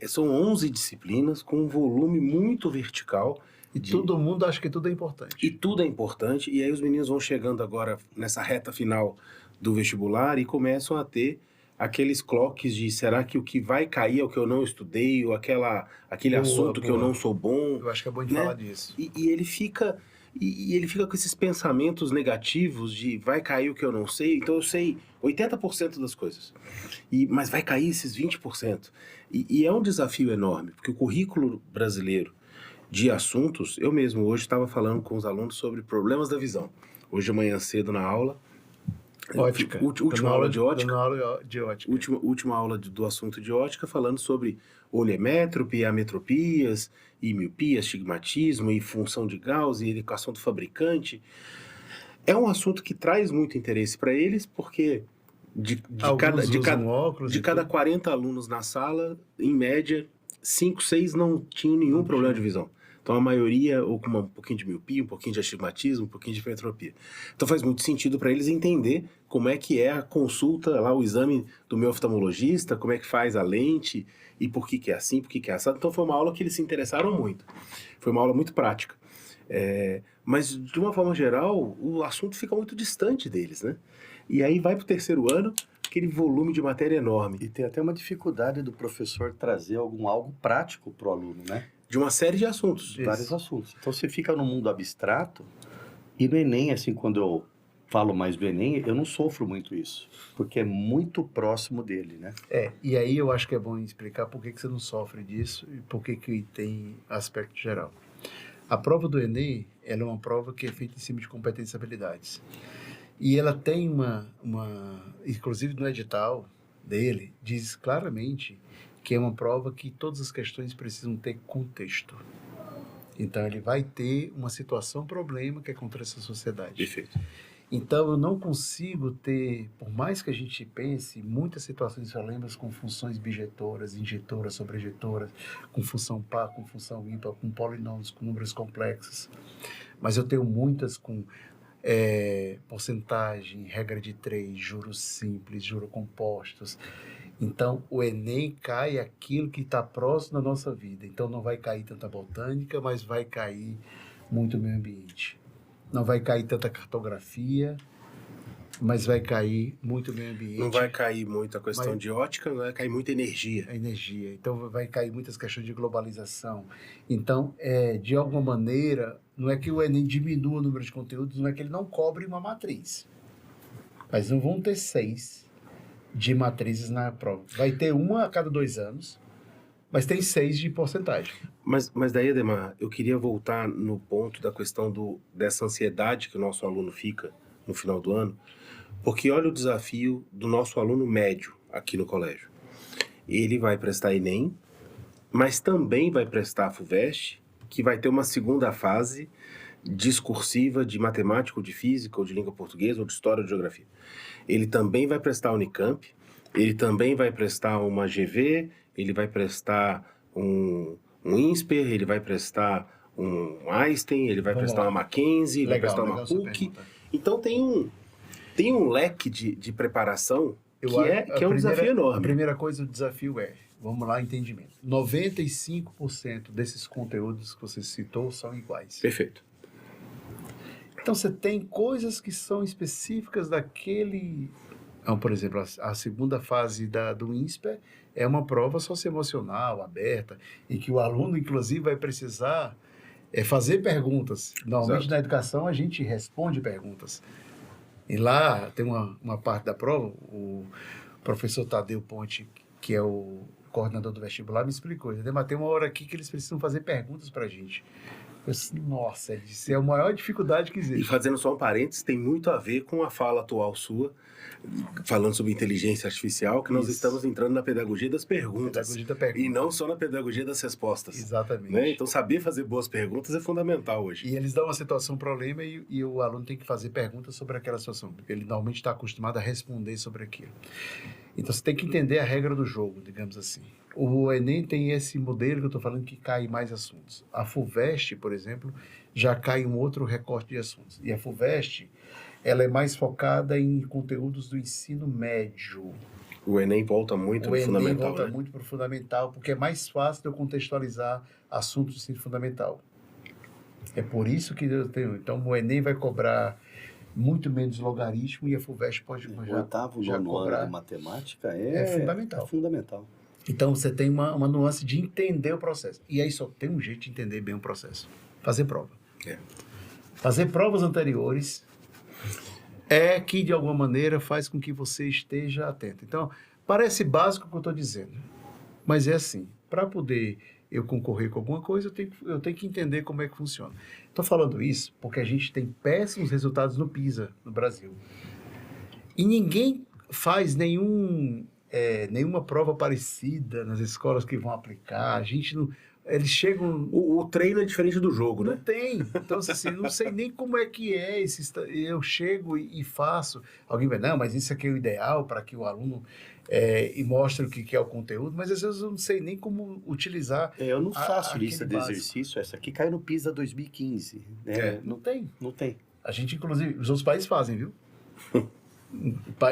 são 11 disciplinas com um volume muito vertical. E todo mundo acha que tudo é importante. E tudo é importante. E aí os meninos vão chegando agora nessa reta final do vestibular e começam a ter aqueles cloques de será que o que vai cair é o que eu não estudei, ou aquele assunto que eu não sou bom. Eu acho que é bom de falar disso. E ele fica com esses pensamentos negativos de vai cair o que eu não sei, então eu sei 80% das coisas, mas vai cair esses 20%. E é um desafio enorme, porque o currículo brasileiro de assuntos, eu mesmo hoje estava falando com os alunos sobre problemas da visão. Hoje de manhã cedo na aula, ótica. Última aula de ótica. Última aula do assunto de ótica, falando sobre oleométropia, ametropias, e miopia, astigmatismo, e função de Gauss, e educação do fabricante. É um assunto que traz muito interesse para eles, porque de cada 40 alunos na sala, em média, 5, 6 não tinham nenhum problema de visão. Então, a maioria, ou com um pouquinho de miopia, um pouquinho de astigmatismo, um pouquinho de hipermetropia. Então, faz muito sentido para eles entender como é que é a consulta, lá o exame do meu oftalmologista, como é que faz a lente, e por que é assim, por que é assado. Então, foi uma aula que eles se interessaram muito. Foi uma aula muito prática. Mas, de uma forma geral, o assunto fica muito distante deles, né? E aí vai para o terceiro ano, aquele volume de matéria enorme. E tem até uma dificuldade do professor trazer algo prático para o aluno, né? De uma série de assuntos. Vários assuntos. Então, você fica no mundo abstrato, e no Enem, assim, quando eu falo mais do Enem, eu não sofro muito isso, porque é muito próximo dele, né? E aí eu acho que é bom explicar por que você não sofre disso e por que tem aspecto geral. A prova do Enem, ela é uma prova que é feita em cima de competências e habilidades. E ela tem inclusive no edital dele, diz claramente que é uma prova que todas as questões precisam ter contexto. Então, ele vai ter uma situação, problema que acontece na sociedade. Perfeito. Então, eu não consigo ter, por mais que a gente pense, muitas situações problemas com funções bijetoras, injetoras, sobrejetoras, com função par, com função ímpar, com polinômios, com números complexos. Mas eu tenho muitas com porcentagem, regra de 3, juros simples, juros compostos. Então, o Enem cai aquilo que está próximo da nossa vida. Então, não vai cair tanta botânica, mas vai cair muito meio ambiente. Não vai cair tanta cartografia, mas vai cair muito meio ambiente. Não vai cair muito a questão de ótica, vai cair muita energia. A energia. Então, vai cair muitas questões de globalização. Então, de alguma maneira, não é que o Enem diminua o número de conteúdos, não é que ele não cobre uma matriz. Mas não vão ter 6 de matrizes na prova. Vai ter uma a cada 2 anos, mas tem 6 de porcentagem. Mas daí, Ademar, eu queria voltar no ponto da questão dessa ansiedade que o nosso aluno fica no final do ano, porque olha o desafio do nosso aluno médio aqui no colégio. ele vai prestar Enem, mas também vai prestar a FUVEST, que vai ter uma segunda fase discursiva de matemática, ou de física, ou de língua portuguesa, ou de história ou de geografia. Ele também vai prestar a Unicamp, ele também vai prestar uma GV, ele vai prestar um INSPER, ele vai prestar um Einstein, ele vai prestar uma Mackenzie, ele vai prestar uma PUC. Então tem um leque de preparação que é um desafio enorme. A primeira coisa, o desafio vamos lá, entendimento. 95% desses conteúdos que você citou são iguais. Perfeito. Então, você tem coisas que são específicas daquele... Então, por exemplo, a segunda fase do INSPER é uma prova socioemocional, aberta, em que o aluno, inclusive, vai precisar fazer perguntas. Normalmente, Exato. na educação, a gente responde perguntas. E lá tem uma parte da prova, o professor Tadeu Ponte, que é o coordenador do vestibular, me explicou. Entendeu? Mas tem uma hora aqui que eles precisam fazer perguntas para a gente. Eu disse, nossa, isso é a maior dificuldade que existe. E fazendo só um parênteses, tem muito a ver com a fala atual sua, falando sobre inteligência artificial, que nós estamos entrando na pedagogia das perguntas. E não só na pedagogia das respostas. Exatamente. Né? Então, saber fazer boas perguntas é fundamental hoje. E eles dão uma situação, um problema, e o aluno tem que fazer perguntas sobre aquela situação, porque ele normalmente está acostumado a responder sobre aquilo. Então, você tem que entender a regra do jogo, digamos assim. O Enem tem esse modelo que eu estou falando que cai mais assuntos. A FUVEST, por exemplo, já cai um outro recorte de assuntos. E a FUVEST, ela é mais focada em conteúdos do ensino médio. O Enem volta muito para o fundamental. O Enem volta muito para o fundamental, porque é mais fácil de eu contextualizar assuntos do ensino fundamental. É por isso que eu tenho... Então, o Enem vai cobrar muito menos logaritmo e a FUVEST pode já cobrar. De matemática fundamental. É fundamental. Então, você tem uma nuance de entender o processo. E aí só tem um jeito de entender bem o processo. Fazer prova. Fazer provas anteriores é que, de alguma maneira, faz com que você esteja atento. Então, parece básico o que eu estou dizendo. Mas é assim. Para poder eu concorrer com alguma coisa, eu tenho que entender como é que funciona. Estou falando isso porque a gente tem péssimos resultados no PISA, no Brasil. E ninguém faz nenhuma prova parecida nas escolas que vão aplicar. A gente não... Eles chegam... O treino é diferente do jogo, né? Não tem. Então, assim, não sei nem como é que é. Eu chego e faço. Alguém vai, não, mas isso aqui é o ideal para que o aluno e mostre o que é o conteúdo. Mas, às vezes, eu não sei nem como utilizar. Eu não faço lista de exercício. Essa aqui caiu no PISA 2015. Não tem. Não tem. A gente, inclusive, os outros países fazem, viu?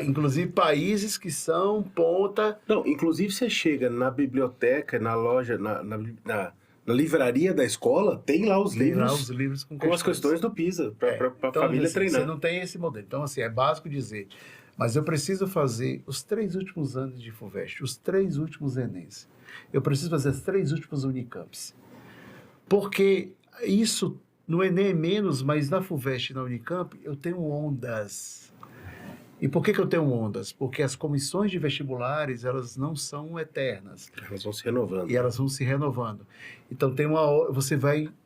Inclusive países que são ponta... Não, inclusive você chega na biblioteca, na loja, na livraria da escola, tem lá os livros com as questões do PISA, para a família assim, treinar. Você não tem esse modelo. Então, assim, é básico dizer, mas eu preciso fazer os 3 últimos anos de FUVEST, os 3 últimos Enems. Eu preciso fazer as 3 últimas Unicamps. Porque isso no Enem é menos, mas na FUVEST e na Unicamp eu tenho ondas. E por que eu tenho ondas? Porque as comissões de vestibulares, elas não são eternas. Elas vão se renovando. E elas vão se renovando. Então, tem uma hora,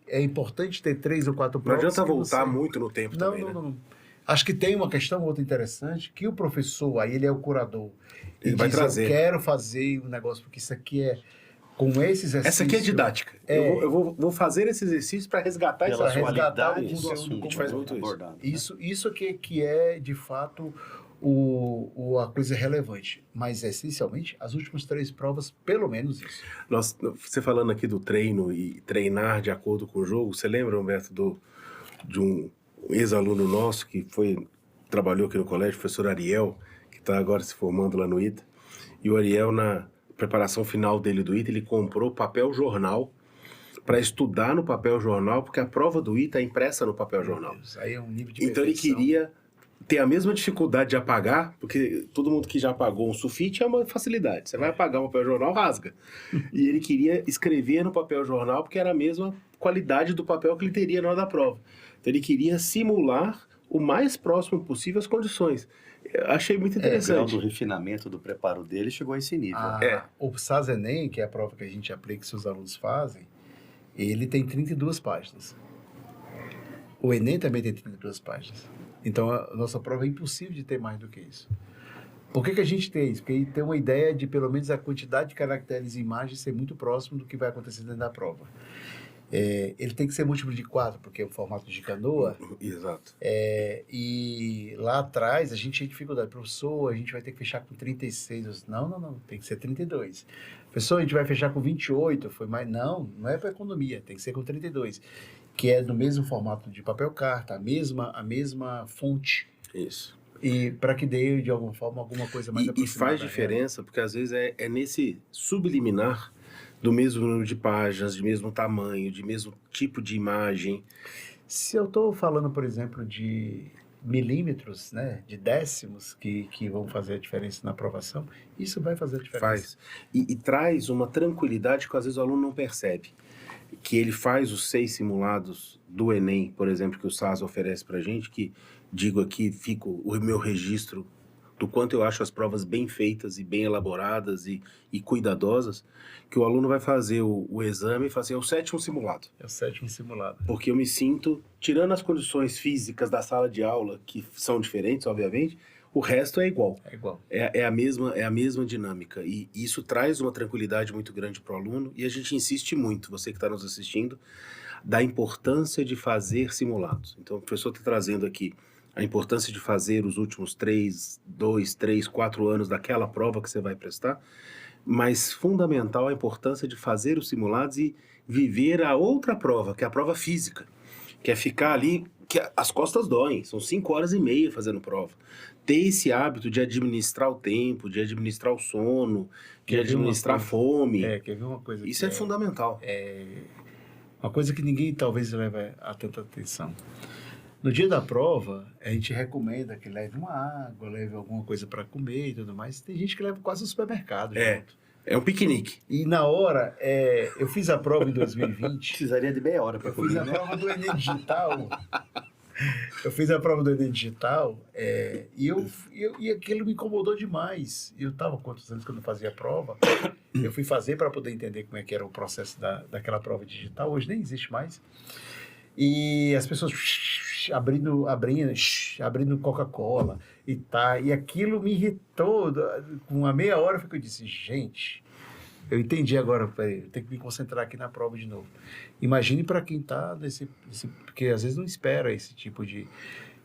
é importante ter 3 ou 4 provas. Não adianta voltar muito no tempo também, né? Não. Acho que tem uma questão outra interessante, que o professor, aí ele é o curador. Ele vai trazer. Eu quero fazer um negócio, porque isso aqui é... Com esse exercício... Essa aqui é didática. Eu vou fazer esse exercício para resgatar essa qualidade do assunto. A gente faz muito isso que é, de fato... a coisa relevante, mas essencialmente as últimas 3 provas, pelo menos isso. Você falando aqui do treino e treinar de acordo com o jogo, você lembra, Humberto, de um ex-aluno nosso que trabalhou aqui no colégio, o professor Ariel, que está agora se formando lá no ITA, e o Ariel, na preparação final dele do ITA, ele comprou papel jornal para estudar no papel jornal, porque a prova do ITA é impressa no papel jornal. Aí é um nível de então perfeição. Ele queria ter a mesma dificuldade de apagar, porque todo mundo que já apagou um sulfite é uma facilidade. Você vai apagar um papel jornal, rasga. E ele queria escrever no papel jornal, porque era a mesma qualidade do papel que ele teria na hora da prova. Então ele queria simular o mais próximo possível as condições. Eu achei muito interessante. O refinamento do preparo dele chegou a esse nível. O SAS-ENEM, que é a prova que a gente aplica e os alunos fazem, ele tem 32 páginas. O Enem também tem 32 páginas. Então, a nossa prova é impossível de ter mais do que isso. Por que a gente tem isso? Porque tem uma ideia de, pelo menos, a quantidade de caracteres e imagens ser muito próximo do que vai acontecer dentro da prova. Ele tem que ser múltiplo de 4, porque é o formato de canoa. Exato. E lá atrás a gente tinha dificuldade. Professor, a gente vai ter que fechar com 36. Não, tem que ser 32. Professor, a gente vai fechar com 28. Foi mais. Não é para economia, tem que ser com 32. Que é do mesmo formato de papel carta, a mesma fonte. Isso. E para que dê, de alguma forma, alguma coisa mais E faz diferença, porque às vezes é nesse subliminar do mesmo número de páginas, de mesmo tamanho, de mesmo tipo de imagem. Se eu estou falando, por exemplo, de milímetros, né, de décimos que vão fazer a diferença na aprovação, isso vai fazer a diferença. Faz. E traz uma tranquilidade que às vezes o aluno não percebe. Que ele faz os 6 simulados do Enem, por exemplo, que o SAS oferece para a gente, que digo aqui, fica o meu registro do quanto eu acho as provas bem feitas e bem elaboradas e cuidadosas, que o aluno vai fazer o exame e fala assim, é o 7º simulado. É o 7º simulado. Porque eu me sinto, tirando as condições físicas da sala de aula, que são diferentes, obviamente, o resto é igual. É igual. É a mesma dinâmica. E isso traz uma tranquilidade muito grande para o aluno. E a gente insiste muito, você que está nos assistindo, da importância de fazer simulados. Então, o professor está trazendo aqui a importância de fazer os últimos 2, 3, 4 anos daquela prova que você vai prestar, mas fundamental a importância de fazer os simulados e viver a outra prova, que é a prova física, que é ficar ali, que as costas doem, são 5 horas e meia fazendo prova. Ter esse hábito de administrar o tempo, de administrar o sono, de administrar a fome. Quer ver uma coisa? Isso é fundamental. Uma coisa que ninguém talvez leve a tanta atenção. No dia da prova, a gente recomenda que leve uma água, leve alguma coisa para comer e tudo mais. Tem gente que leva quase no supermercado. É um piquenique. E na hora, eu fiz a prova em 2020. Precisaria de meia hora para comer, Eu fiz a prova do Enem Digital. Eu fiz a prova do Enem Digital e aquilo me incomodou demais. Eu estava quantos anos que eu não fazia a prova. Eu fui fazer para poder entender como é que era o processo daquela prova digital. Hoje nem existe mais. E as pessoas abrindo Coca-Cola e aquilo me irritou. Com uma meia hora eu disse, gente, eu entendi agora, peraí, eu tenho que me concentrar aqui na prova de novo. Imagine para quem está porque às vezes não espera esse tipo de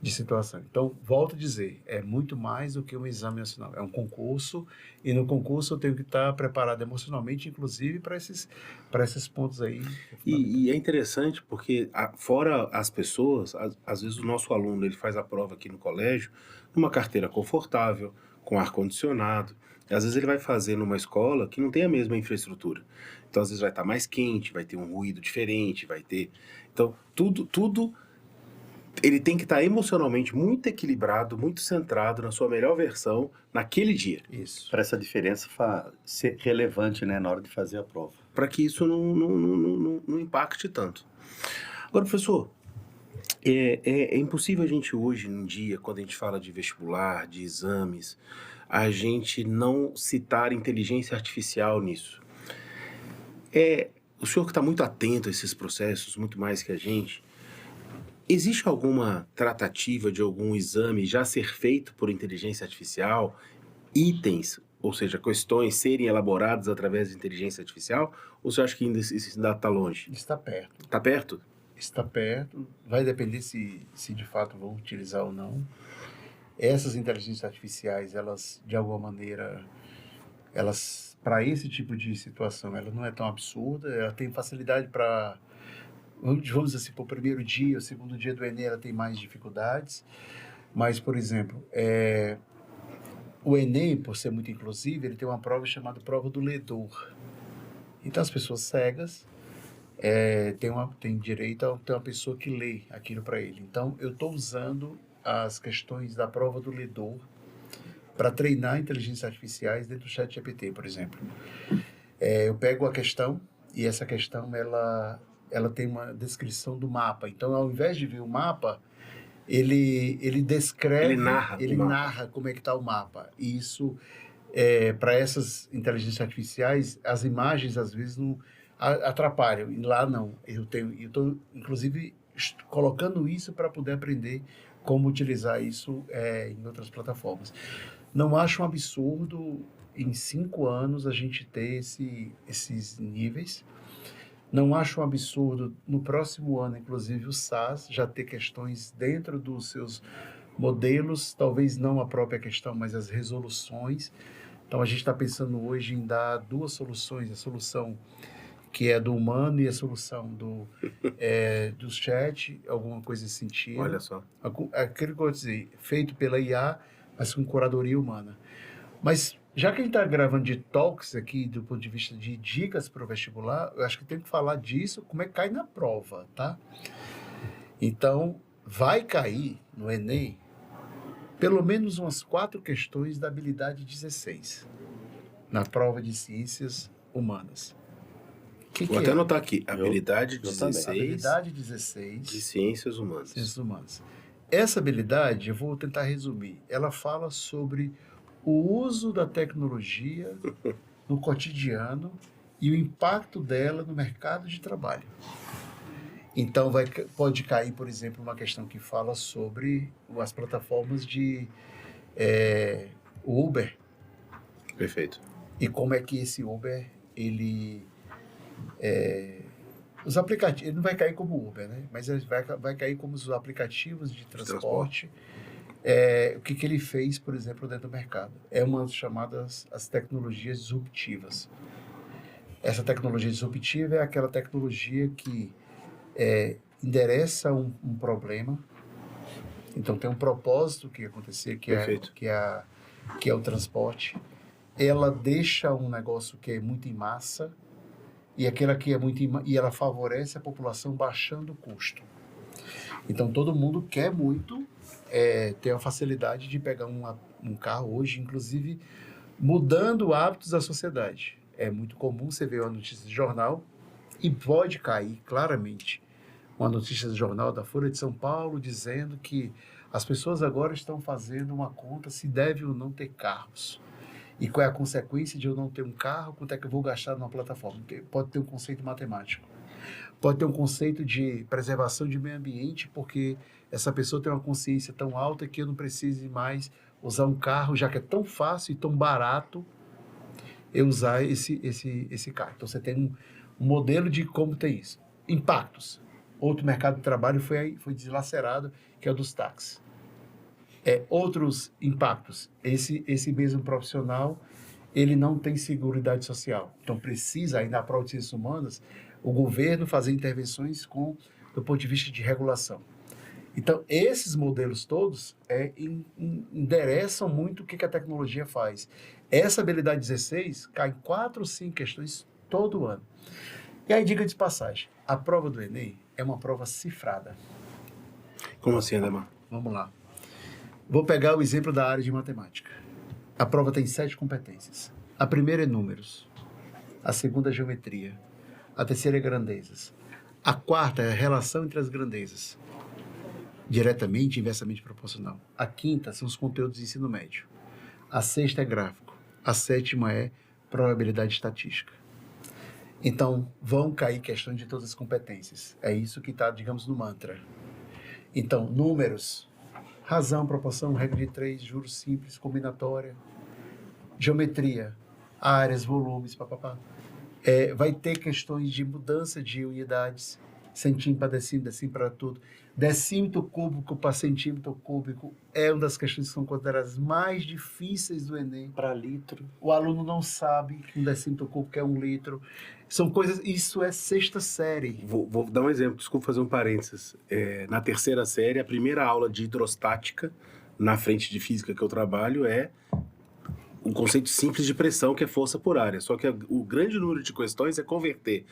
situação. Então, volto a dizer, é muito mais do que um exame nacional. É um concurso, e no concurso eu tenho que estar preparado emocionalmente, inclusive, para esses pontos aí. E é interessante porque, fora as pessoas, às vezes o nosso aluno ele faz a prova aqui no colégio numa carteira confortável, com ar-condicionado. Às vezes ele vai fazer numa escola que não tem a mesma infraestrutura. Então, às vezes vai estar mais quente, vai ter um ruído diferente, vai ter... Então, tudo ele tem que estar emocionalmente muito equilibrado, muito centrado na sua melhor versão naquele dia. Isso. Para essa diferença ser relevante, né, na hora de fazer a prova. Para que isso não impacte tanto. Agora, professor, é impossível a gente hoje em dia, quando a gente fala de vestibular, de exames, a gente não citar inteligência artificial nisso. O senhor que está muito atento a esses processos, muito mais que a gente, existe alguma tratativa de algum exame já ser feito por inteligência artificial, itens, ou seja, questões serem elaboradas através de inteligência artificial, ou você acha que ainda está longe? Está perto. Está perto? Está perto, vai depender se de fato vão utilizar ou não. Essas inteligências artificiais, elas, de alguma maneira, para esse tipo de situação, ela não é tão absurda, ela tem facilidade para... Vamos dizer assim, para o primeiro dia, o segundo dia do Enem, ela tem mais dificuldades. Mas, por exemplo, o Enem, por ser muito inclusivo, ele tem uma prova chamada prova do ledor. Então, as pessoas cegas têm direito a ter uma pessoa que lê aquilo para ele. Então, eu estou usando as questões da prova do ledor para treinar inteligências artificiais dentro do ChatGPT, por exemplo. Eu pego a questão e essa questão, ela tem uma descrição do mapa. Então, ao invés de ver o mapa, ele descreve, ele narra como é que está o mapa. E isso, para essas inteligências artificiais, as imagens, às vezes, não atrapalham. E lá, não. Eu estou, inclusive, colocando isso para poder aprender como utilizar isso em outras plataformas. Não acho um absurdo em 5 anos a gente ter esses níveis. Não acho um absurdo no próximo ano, inclusive, o SAS já ter questões dentro dos seus modelos, talvez não a própria questão, mas as resoluções. Então, a gente está pensando hoje em dar 2 soluções, a solução que é do humano e a solução do chat, alguma coisa nesse sentido. Olha só. Aquilo que eu vou dizer, feito pela IA, mas com curadoria humana. Mas, já que a gente está gravando de talks aqui, do ponto de vista de dicas para o vestibular, eu acho que tem que falar disso, como é que cai na prova, tá? Então, vai cair no Enem pelo menos umas 4 questões da habilidade 16, na prova de ciências humanas. Vou até anotar aqui, habilidade eu também. 16 Habilidade 16 de ciências humanas. ciências humanas. Essa habilidade, eu vou tentar resumir, ela fala sobre o uso da tecnologia no cotidiano e o impacto dela no mercado de trabalho. Então, pode cair, por exemplo, uma questão que fala sobre as plataformas de Uber Perfeito. e como é que esse Uber, os aplicativos, ele não vai cair como Uber, né? Mas ele vai cair como os aplicativos de transporte. O que ele fez, por exemplo, dentro do mercado. É uma das chamadas as tecnologias disruptivas. Essa tecnologia disruptiva é aquela tecnologia que endereça um problema. Então, tem um propósito que acontecer, que é o transporte. Ela deixa um negócio que é muito em massa e aquela que é muito e ela favorece a população baixando o custo. Então, todo mundo quer muito ter a facilidade de pegar um carro hoje, inclusive mudando hábitos da sociedade. É muito comum você ver uma notícia de jornal e pode cair claramente uma notícia de jornal da Folha de São Paulo dizendo que as pessoas agora estão fazendo uma conta se deve ou não ter carros. E qual é a consequência de eu não ter um carro, quanto é que eu vou gastar numa plataforma? Pode ter um conceito matemático. Pode ter um conceito de preservação de meio ambiente, porque essa pessoa tem uma consciência tão alta que eu não precise mais usar um carro, já que é tão fácil e tão barato eu usar esse carro. Então, você tem um modelo de como tem isso. Impactos. Outro mercado de trabalho foi deslacerado, que é o dos táxis. Outros impactos. Esse mesmo profissional, ele não tem seguridade social. Então, precisa, aí na prova de ciências humanas, o governo fazer intervenções do ponto de vista de regulação. Então, esses modelos todos endereçam muito o que a tecnologia faz. Essa habilidade 16 cai em 4 ou 5 questões todo ano. E aí, diga de passagem, a prova do Enem é uma prova cifrada. Como assim, Ademar? Vamos lá. Vou pegar o exemplo da área de matemática. A prova tem 7 competências. A primeira é números. A segunda é geometria. A terceira é grandezas. A quarta é a relação entre as grandezas. Diretamente e inversamente proporcional. A quinta são os conteúdos de ensino médio. A sexta é gráfico. A sétima é probabilidade estatística. Então, vão cair questões de todas as competências. É isso que está, digamos, no mantra. Então, números, razão, proporção, regra de 3, juros simples, combinatória, geometria, áreas, volumes, papapá. Vai ter questões de mudança de unidades, centímetro para decímetro, decímetro para tudo. Decímetro cúbico para centímetro cúbico é uma das questões que são consideradas mais difíceis do Enem. Para litro. O aluno não sabe que um decímetro cúbico é 1 litro. São coisas, isso é sexta série. Vou dar um exemplo, desculpa fazer um parênteses. Na terceira série, a primeira aula de hidrostática, na frente de física que eu trabalho, é um conceito simples de pressão, que é força por área. Só que o grande número de questões é converter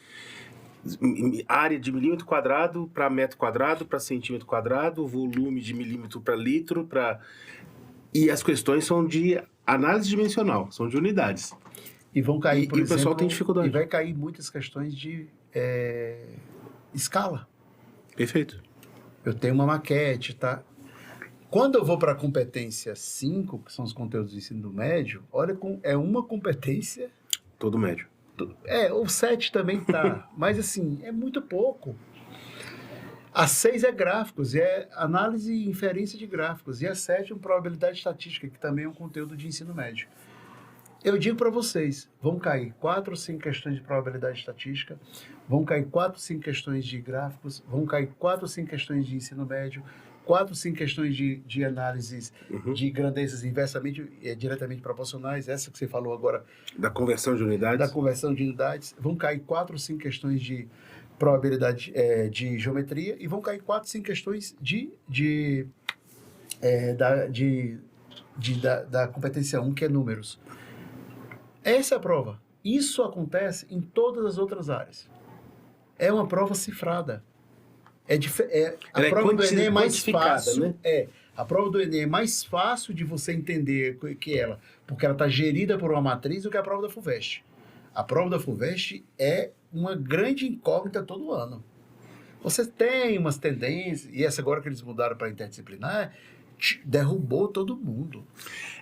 área de milímetro quadrado para metro quadrado, para centímetro quadrado, volume de milímetro para litro, e as questões são de análise dimensional, são de unidades. E vão cair, por exemplo, o pessoal tem dificuldade. E vai cair muitas questões de escala. Perfeito. Eu tenho uma maquete, tá? Quando eu vou para a competência 5, que são os conteúdos do ensino médio, olha, é uma competência... Todo médio. O 7 também tá, mas assim, é muito pouco. A 6 é gráficos, é análise e inferência de gráficos. E a 7 é probabilidade estatística, que também é um conteúdo de ensino médio. Eu digo para vocês, vão cair 4 ou 5 questões de probabilidade estatística, vão cair 4 ou 5 questões de gráficos, vão cair 4 ou 5 questões de ensino médio, 4 ou 5 questões de análises de grandezas inversamente, diretamente proporcionais, essa que você falou agora. Da conversão de unidades? Da conversão de unidades. Vão cair 4 ou 5 questões de probabilidade de geometria e vão cair 4 ou 5 questões da competência 1, que é números. Essa é a prova. Isso acontece em todas as outras áreas. É uma prova cifrada. A prova do Enem é mais fácil. Né? A prova do Enem é mais fácil de você entender que ela, porque ela está gerida por uma matriz, do que a prova da FUVEST. A prova da FUVEST é uma grande incógnita todo ano. Você tem umas tendências, e essa agora que eles mudaram para interdisciplinar, derrubou todo mundo.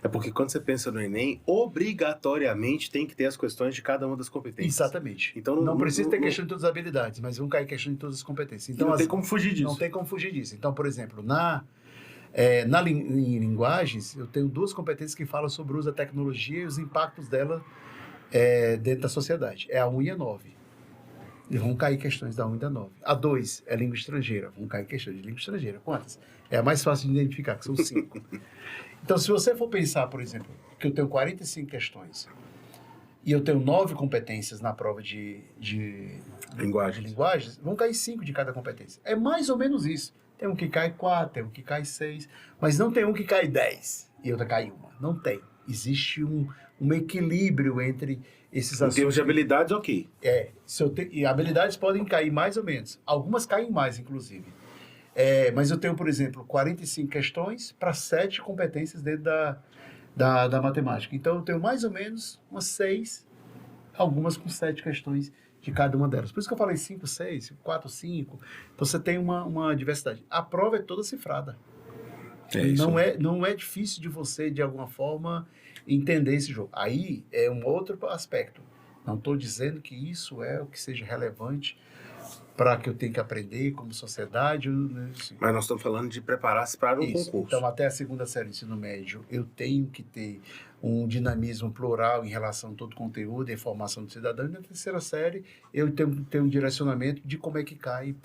É porque quando você pensa no Enem, obrigatoriamente tem que ter as questões de cada uma das competências. Exatamente. Então, não precisa ter questão de todas as habilidades, mas vão cair questão de todas as competências. Então, não tem como fugir disso. Não tem como fugir disso. Então, por exemplo, em linguagens, eu tenho 2 competências que falam sobre o uso da tecnologia e os impactos dela dentro da sociedade. É a 1 e a 9. E vão cair questões da 1 e da 9. A 2 é língua estrangeira. Vão cair questões de língua estrangeira. Quantas? É a mais fácil de identificar, que são 5. Então, se você for pensar, por exemplo, que eu tenho 45 questões e eu tenho 9 competências na prova de linguagens, vão cair 5 de cada competência. É mais ou menos isso. Tem um que cai 4, tem um que cai 6, mas não tem um que cai 10 e outra cai 1. Não tem. Existe um equilíbrio entre esses assuntos. Em termos de habilidades, ok. E habilidades podem cair mais ou menos. Algumas caem mais, inclusive. Mas eu tenho, por exemplo, 45 questões para 7 competências dentro da matemática. Então, eu tenho mais ou menos umas 6, algumas com 7 questões de cada uma delas. Por isso que eu falei 5, 6, 4, 5. Então, você tem uma diversidade. A prova é toda cifrada. Não é difícil de você, de alguma forma, entender esse jogo. Aí é um outro aspecto. Não estou dizendo que isso é o que seja relevante para que eu tenha que aprender como sociedade. Mas nós estamos falando de preparar-se para um concurso. Então, até a 2ª série do ensino médio, eu tenho que ter um dinamismo plural em relação a todo o conteúdo e formação do cidadão. E na 3ª série, eu tenho um direcionamento de como é que cai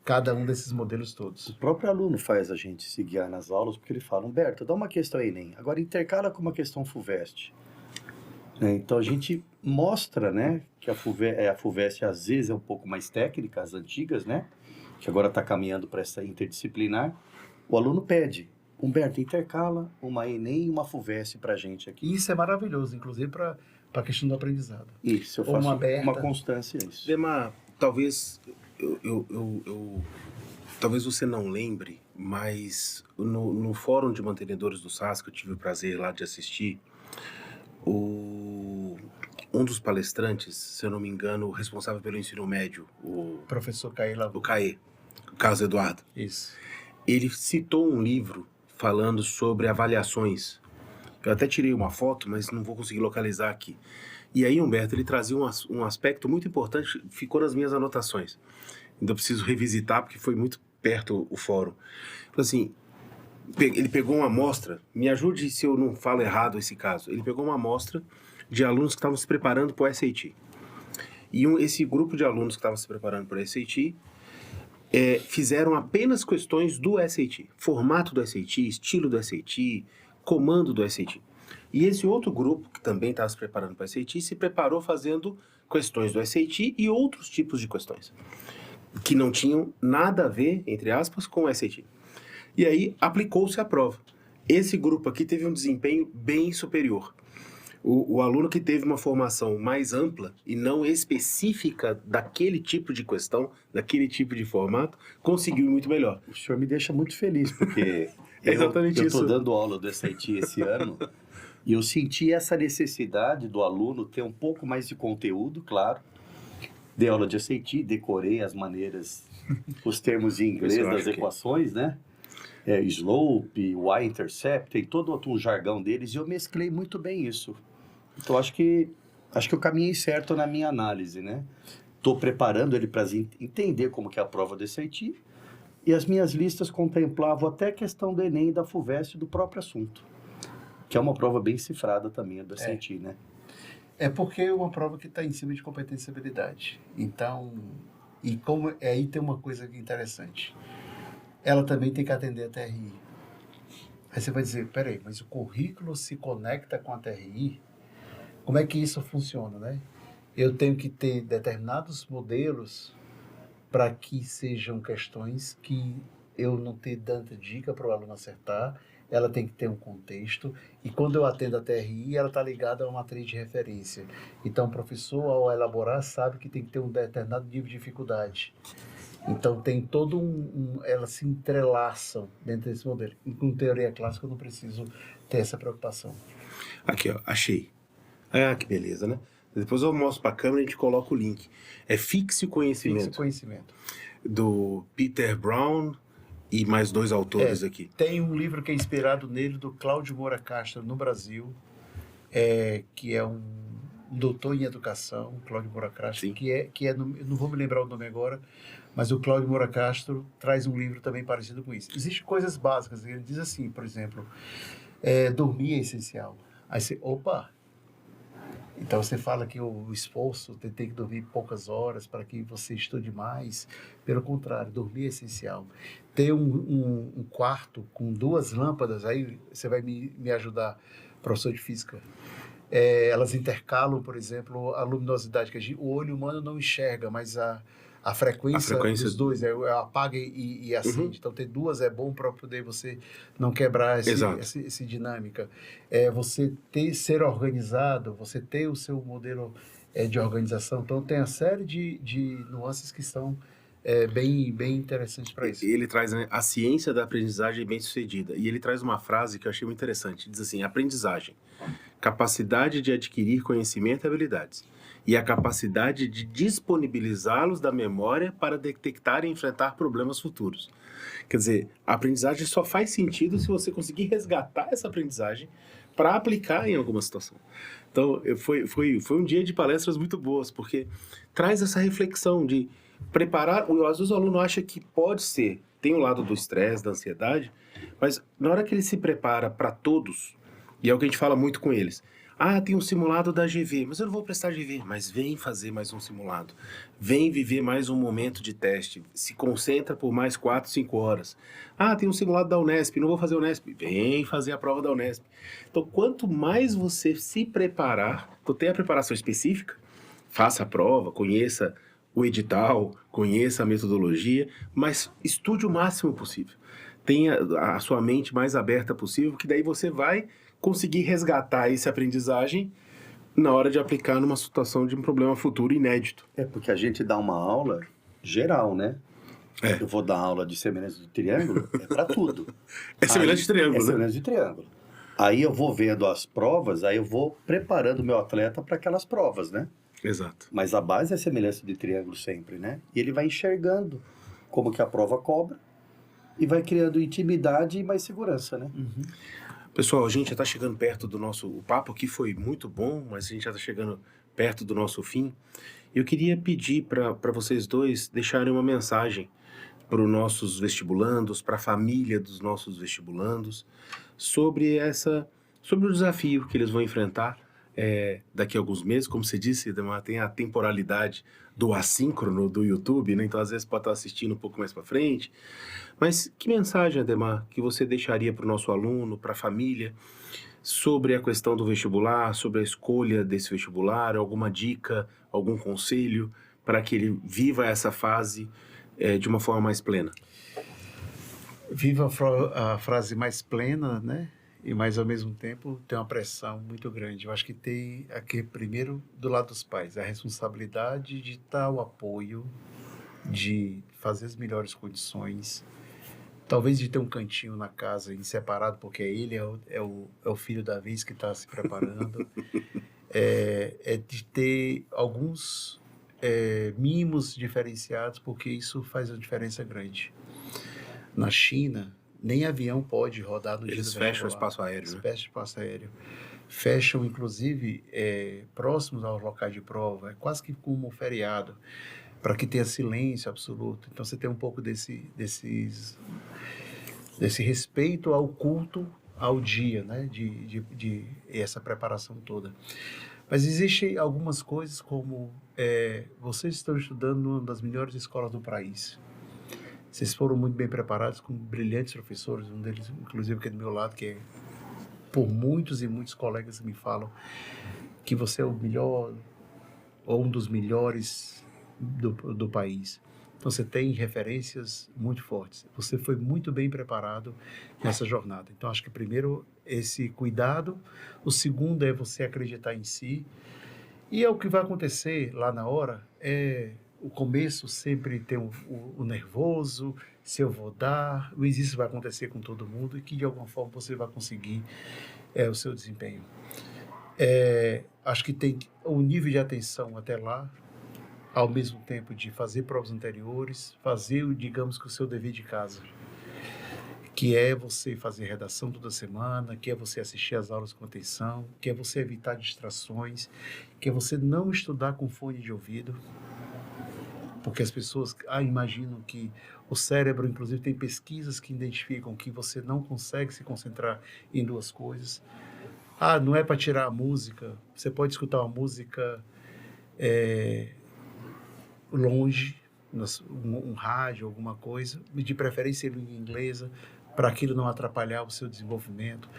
cada um desses modelos todos. O próprio aluno faz a gente se guiar nas aulas, porque ele fala, Humberto, dá uma questão Enem, agora intercala com uma questão FUVEST. Então, a gente mostra, né, que a FUVEST às vezes é um pouco mais técnica, as antigas, né, que agora está caminhando para essa interdisciplinar. O aluno pede, Humberto, intercala uma Enem e uma FUVEST para a gente aqui. Isso é maravilhoso, inclusive para a questão do aprendizado. Isso, eu faço uma constância isso. Demar, talvez talvez você não lembre, mas no Fórum de Mantenedores do SAS, que eu tive o prazer lá de assistir, um dos palestrantes, se eu não me engano, o responsável pelo ensino médio, o professor Caê Lavô. O Carlos Eduardo. Isso. Ele citou um livro falando sobre avaliações. Eu até tirei uma foto, mas não vou conseguir localizar aqui. E aí, Humberto, ele trazia um aspecto muito importante, ficou nas minhas anotações. Ainda preciso revisitar, porque foi muito perto o fórum. Assim, ele pegou uma amostra, me ajude se eu não falo errado esse caso, ele pegou uma amostra de alunos que estavam se preparando para o SAT. E esse grupo de alunos que estavam se preparando para o SAT fizeram apenas questões do SAT, formato do SAT, estilo do SAT, comando do SAT. E esse outro grupo, que também estava se preparando para o SAT, se preparou fazendo questões do SAT e outros tipos de questões, que não tinham nada a ver, entre aspas, com o SAT. E aí, aplicou-se a prova. Esse grupo aqui teve um desempenho bem superior. O aluno que teve uma formação mais ampla e não específica daquele tipo de questão, daquele tipo de formato, conseguiu muito melhor. O senhor me deixa muito feliz, porque eu estou dando aula do SAT esse ano e eu senti essa necessidade do aluno ter um pouco mais de conteúdo, claro. Dei aula de SAT, decorei as maneiras, os termos em inglês das equações, né? Slope, y-intercept, tem todo um jargão deles e eu mesclei muito bem isso. Então, acho que eu caminhei certo na minha análise, né? estou preparando ele para entender como que é a prova do SAT. E as minhas listas contemplavam até a questão do Enem, da FUVEST, do próprio assunto. Que é uma prova bem cifrada também, do SAT, né? É porque é uma prova que está em cima de competência e habilidade. Então, e como aí tem uma coisa interessante. Ela também tem que atender a TRI. Aí você vai dizer, peraí, mas o currículo se conecta com a TRI? Como é que isso funciona, né? Eu tenho que ter determinados modelos para que sejam questões que eu não tenho tanta dica para o aluno acertar, ela tem que ter um contexto, e quando eu atendo a TRI, ela está ligada a uma matriz de referência. Então, o professor, ao elaborar, sabe que tem que ter um determinado nível de dificuldade. Então, tem todo elas se entrelaçam dentro desse modelo. E com teoria clássica, eu não preciso ter essa preocupação. Aqui, ó, achei. Ah, que beleza, né? Depois eu mostro para a câmera e a gente coloca o link. É Fixe o Conhecimento. Fixe o Conhecimento. Do Peter Brown e mais 2 autores aqui. Tem um livro que é inspirado nele, do Cláudio Moura Castro, no Brasil, que é um doutor em educação, Cláudio Moura Castro, que é eu não vou me lembrar o nome agora, mas o Cláudio Moura Castro traz um livro também parecido com isso. Existem coisas básicas, ele diz assim, por exemplo, dormir é essencial. Aí você, opa! Então você fala que o esforço tem que dormir poucas horas para que você estude mais. Pelo contrário, dormir é essencial. Ter um quarto com 2 lâmpadas, aí você vai me ajudar, professor de física. Elas intercalam, por exemplo, a luminosidade, que o olho humano não enxerga, mas a frequência dos dois, apaga e acende. Uhum. Então, ter 2 é bom para poder você não quebrar essa dinâmica. Você ser organizado, você ter o seu modelo de organização. Então, tem uma série de nuances que são bem interessantes para isso. Ele traz, né, a ciência da aprendizagem bem-sucedida. E ele traz uma frase que eu achei muito interessante. Diz assim, aprendizagem, capacidade de adquirir conhecimento e habilidades. E a capacidade de disponibilizá-los da memória para detectar e enfrentar problemas futuros. Quer dizer, a aprendizagem só faz sentido se você conseguir resgatar essa aprendizagem para aplicar em alguma situação. Então, foi um dia de palestras muito boas, porque traz essa reflexão de preparar. Às vezes o aluno acha que pode ser, tem um lado do estresse, da ansiedade, mas na hora que ele se prepara para todos, e é o que a gente fala muito com eles, tem um simulado da GV, mas eu não vou prestar GV, mas vem fazer mais um simulado, vem viver mais um momento de teste, se concentra por mais 4, 5 horas. Tem um simulado da Unesp, não vou fazer Unesp, vem fazer a prova da Unesp. Então, quanto mais você se preparar, ter a preparação específica, faça a prova, conheça o edital, conheça a metodologia, mas estude o máximo possível. Tenha a sua mente mais aberta possível, que daí você vai conseguir resgatar essa aprendizagem na hora de aplicar numa situação de um problema futuro inédito. Porque a gente dá uma aula geral, né? Eu vou dar aula de semelhança de triângulo, para tudo. Semelhança de triângulo, né? Semelhança de triângulo. Aí eu vou vendo as provas, aí eu vou preparando o meu atleta para aquelas provas, né? Exato. Mas a base é a semelhança de triângulo sempre, né? E ele vai enxergando como que a prova cobra e vai criando intimidade e mais segurança, né? Uhum. Pessoal, a gente já está chegando perto do nosso... O papo aqui foi muito bom, mas a gente já está chegando perto do nosso fim. Eu queria pedir para vocês dois deixarem uma mensagem para os nossos vestibulandos, para a família dos nossos vestibulandos, sobre o desafio que eles vão enfrentar daqui a alguns meses. Como você disse, Ademar, tem a temporalidade do assíncrono do YouTube, né? Então às vezes pode estar assistindo um pouco mais para frente. Mas que mensagem, Ademar, que você deixaria para o nosso aluno, para a família, sobre a questão do vestibular, sobre a escolha desse vestibular, alguma dica, algum conselho para que ele viva essa fase de uma forma mais plena? Viva a frase mais plena, né? Mas, ao mesmo tempo, tem uma pressão muito grande. Eu acho que tem aqui, primeiro, do lado dos pais, a responsabilidade de dar o apoio, de fazer as melhores condições, talvez de ter um cantinho na casa em separado, porque ele é o filho da vez que está se preparando, de ter alguns mimos diferenciados, porque isso faz uma diferença grande. Na China, nem avião pode rodar no dia do vestibular. Eles fecham o espaço aéreo, né? Fecham o espaço aéreo. fecham, inclusive, próximos aos locais de prova, é quase que como um feriado, para que tenha silêncio absoluto. Então, você tem um pouco desse respeito ao culto, ao dia, né? De essa preparação toda. Mas existem algumas coisas como vocês estão estudando numa das melhores escolas do país. Vocês foram muito bem preparados, com brilhantes professores, um deles, inclusive, que é do meu lado, que por muitos e muitos colegas me falam que você é o melhor ou um dos melhores do país. Então, você tem referências muito fortes. Você foi muito bem preparado nessa jornada. Então, acho que primeiro, esse cuidado. O segundo é você acreditar em si. E é o que vai acontecer lá na hora. O começo sempre tem o nervoso, se eu vou dar, mas isso vai acontecer com todo mundo e que de alguma forma você vai conseguir o seu desempenho. Acho que tem o nível de atenção até lá, ao mesmo tempo de fazer provas anteriores, fazer, digamos que o seu dever de casa, que é você fazer redação toda semana, que é você assistir às aulas com atenção, que é você evitar distrações, que é você não estudar com fone de ouvido, porque as pessoas imaginam que o cérebro, inclusive, tem pesquisas que identificam que você não consegue se concentrar em duas coisas. Não é para tirar a música. Você pode escutar uma música longe, um rádio, alguma coisa, de preferência em língua inglesa, para aquilo não atrapalhar o seu desenvolvimento.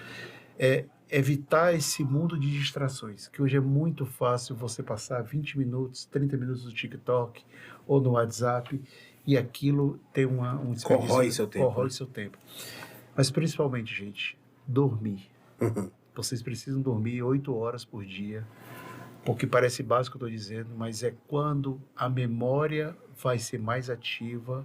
Evitar esse mundo de distrações, que hoje é muito fácil você passar 20 minutos, 30 minutos no TikTok ou no WhatsApp e aquilo tem um corrói seu tempo. Corrói seu tempo. Mas principalmente, gente, dormir. Vocês precisam dormir 8 horas por dia, porque parece básico o que eu estou dizendo, mas é quando a memória vai ser mais ativa,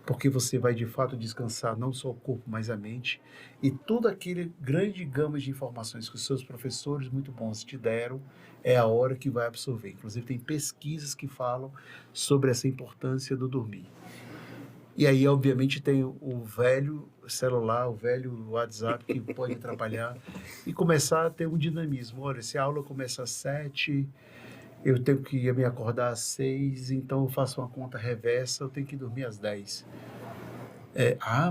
porque você vai de fato descansar não só o corpo, mas a mente, e toda aquele grande gama de informações que os seus professores muito bons te deram, é a hora que vai absorver. Inclusive tem pesquisas que falam sobre essa importância do dormir. E aí, obviamente, tem o velho celular, o velho WhatsApp que pode atrapalhar e começar a ter um dinamismo. Olha, se a aula começa às 7, eu tenho que me acordar às 6, então eu faço uma conta reversa, eu tenho que dormir às 10.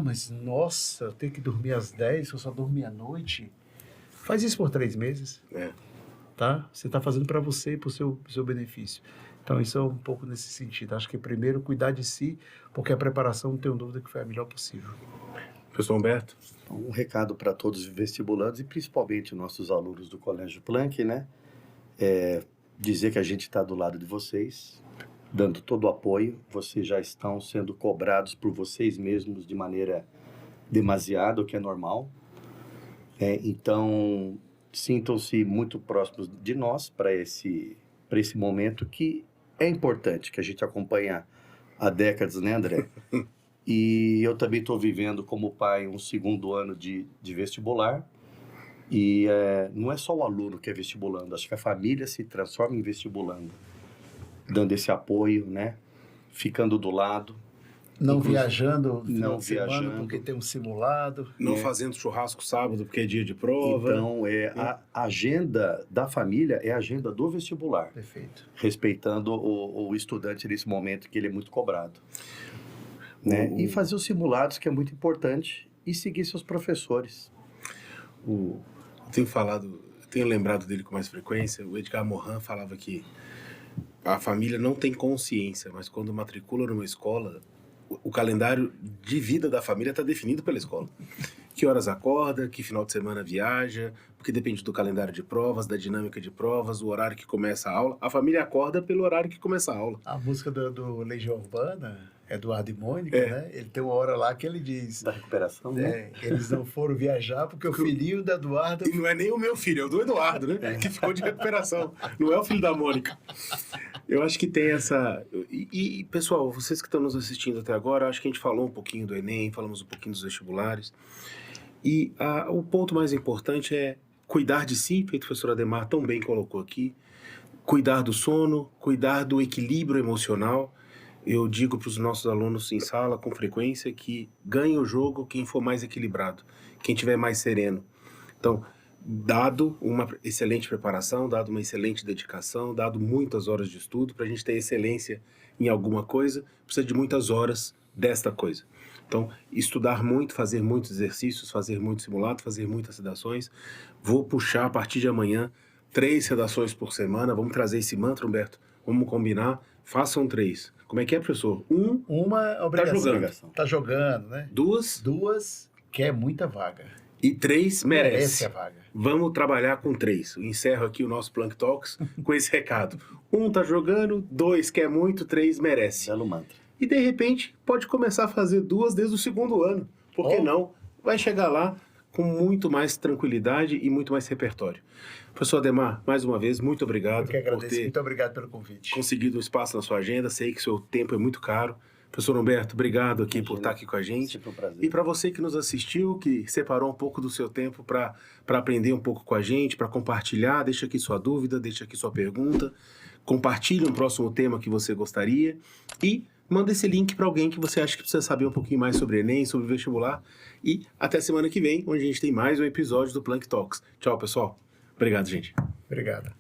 Mas nossa, eu tenho que dormir às 10, eu só dormi à noite. Faz isso por 3 meses. Tá? Você está fazendo para você e para o seu benefício. Então, isso é um pouco nesse sentido. Acho que primeiro, cuidar de si, porque a preparação, não tenho dúvida que foi a melhor possível. Professor Humberto? Um recado para todos os vestibulandos e principalmente nossos alunos do Colégio Planck, né? Dizer que a gente está do lado de vocês, dando todo o apoio. Vocês já estão sendo cobrados por vocês mesmos de maneira demasiada, o que é normal. Então, sintam-se muito próximos de nós para esse momento que é importante, que a gente acompanha há décadas, né, André? E eu também estou vivendo como pai um segundo ano de vestibular. E não é só o aluno que é vestibulando, acho que a família se transforma em vestibulando, dando esse apoio, né? Ficando do lado. Não viajando, não viajando, porque tem um simulado. Não fazendo churrasco sábado, porque é dia de prova. Então, a agenda da família é a agenda do vestibular. Perfeito. Respeitando o estudante nesse momento que ele é muito cobrado. Né? E fazer os simulados, que é muito importante, e seguir seus professores. Eu tenho lembrado dele com mais frequência, o Edgar Morin falava que a família não tem consciência, mas quando matricula numa escola, o calendário de vida da família está definido pela escola. Que horas acorda, que final de semana viaja, porque depende do calendário de provas, da dinâmica de provas, o horário que começa a aula. A família acorda pelo horário que começa a aula. A música do Legião Urbana, Eduardo e Mônica, né? Ele tem uma hora lá que ele diz... Da recuperação, né? Eles não foram viajar porque o filhinho da Eduardo... E não é nem o meu filho, é o do Eduardo, né? Que ficou de recuperação. Não é o filho da Mônica. Eu acho que tem essa... E, pessoal, vocês que estão nos assistindo até agora, acho que a gente falou um pouquinho do Enem, falamos um pouquinho dos vestibulares. E o ponto mais importante é cuidar de si, feito o professor Ademar tão bem colocou aqui, cuidar do sono, cuidar do equilíbrio emocional. Eu digo para os nossos alunos em sala com frequência que ganha o jogo quem for mais equilibrado, quem tiver mais sereno. Então, dado uma excelente preparação, dado uma excelente dedicação, dado muitas horas de estudo, para a gente ter excelência em alguma coisa, precisa de muitas horas desta coisa. Então, estudar muito, fazer muitos exercícios, fazer muito simulado, fazer muitas redações. Vou puxar a partir de amanhã 3 redações por semana. Vamos trazer esse mantra, Humberto. Vamos combinar. Façam 3. Como é que é, professor? Uma obrigação. jogando. Tá jogando, né? 2 quer muita vaga. e 3 merece. A vaga. Vamos trabalhar com 3. Eu encerro aqui o nosso Plank Talks com esse recado. 1 tá jogando, 2 quer muito, 3 merece. Belo mantra. E de repente pode começar a fazer 2 desde o 2º ano. Por que não? Vai chegar lá com muito mais tranquilidade e muito mais repertório. Professor Ademar, mais uma vez, muito obrigado Eu que agradeço. por ter Muito obrigado pelo convite. conseguido um espaço na sua agenda. Sei que seu tempo é muito caro. Professor Humberto, obrigado aqui por Imagina. estar aqui com a gente. Sempre um prazer. E para você que nos assistiu, que separou um pouco do seu tempo para aprender um pouco com a gente, para compartilhar, deixa aqui sua dúvida, deixa aqui sua pergunta, compartilhe um próximo tema que você gostaria e manda esse link para alguém que você acha que precisa saber um pouquinho mais sobre Enem, sobre vestibular. E até semana que vem, onde a gente tem mais um episódio do Plank Talks. Tchau, pessoal. Obrigado, gente. Obrigado.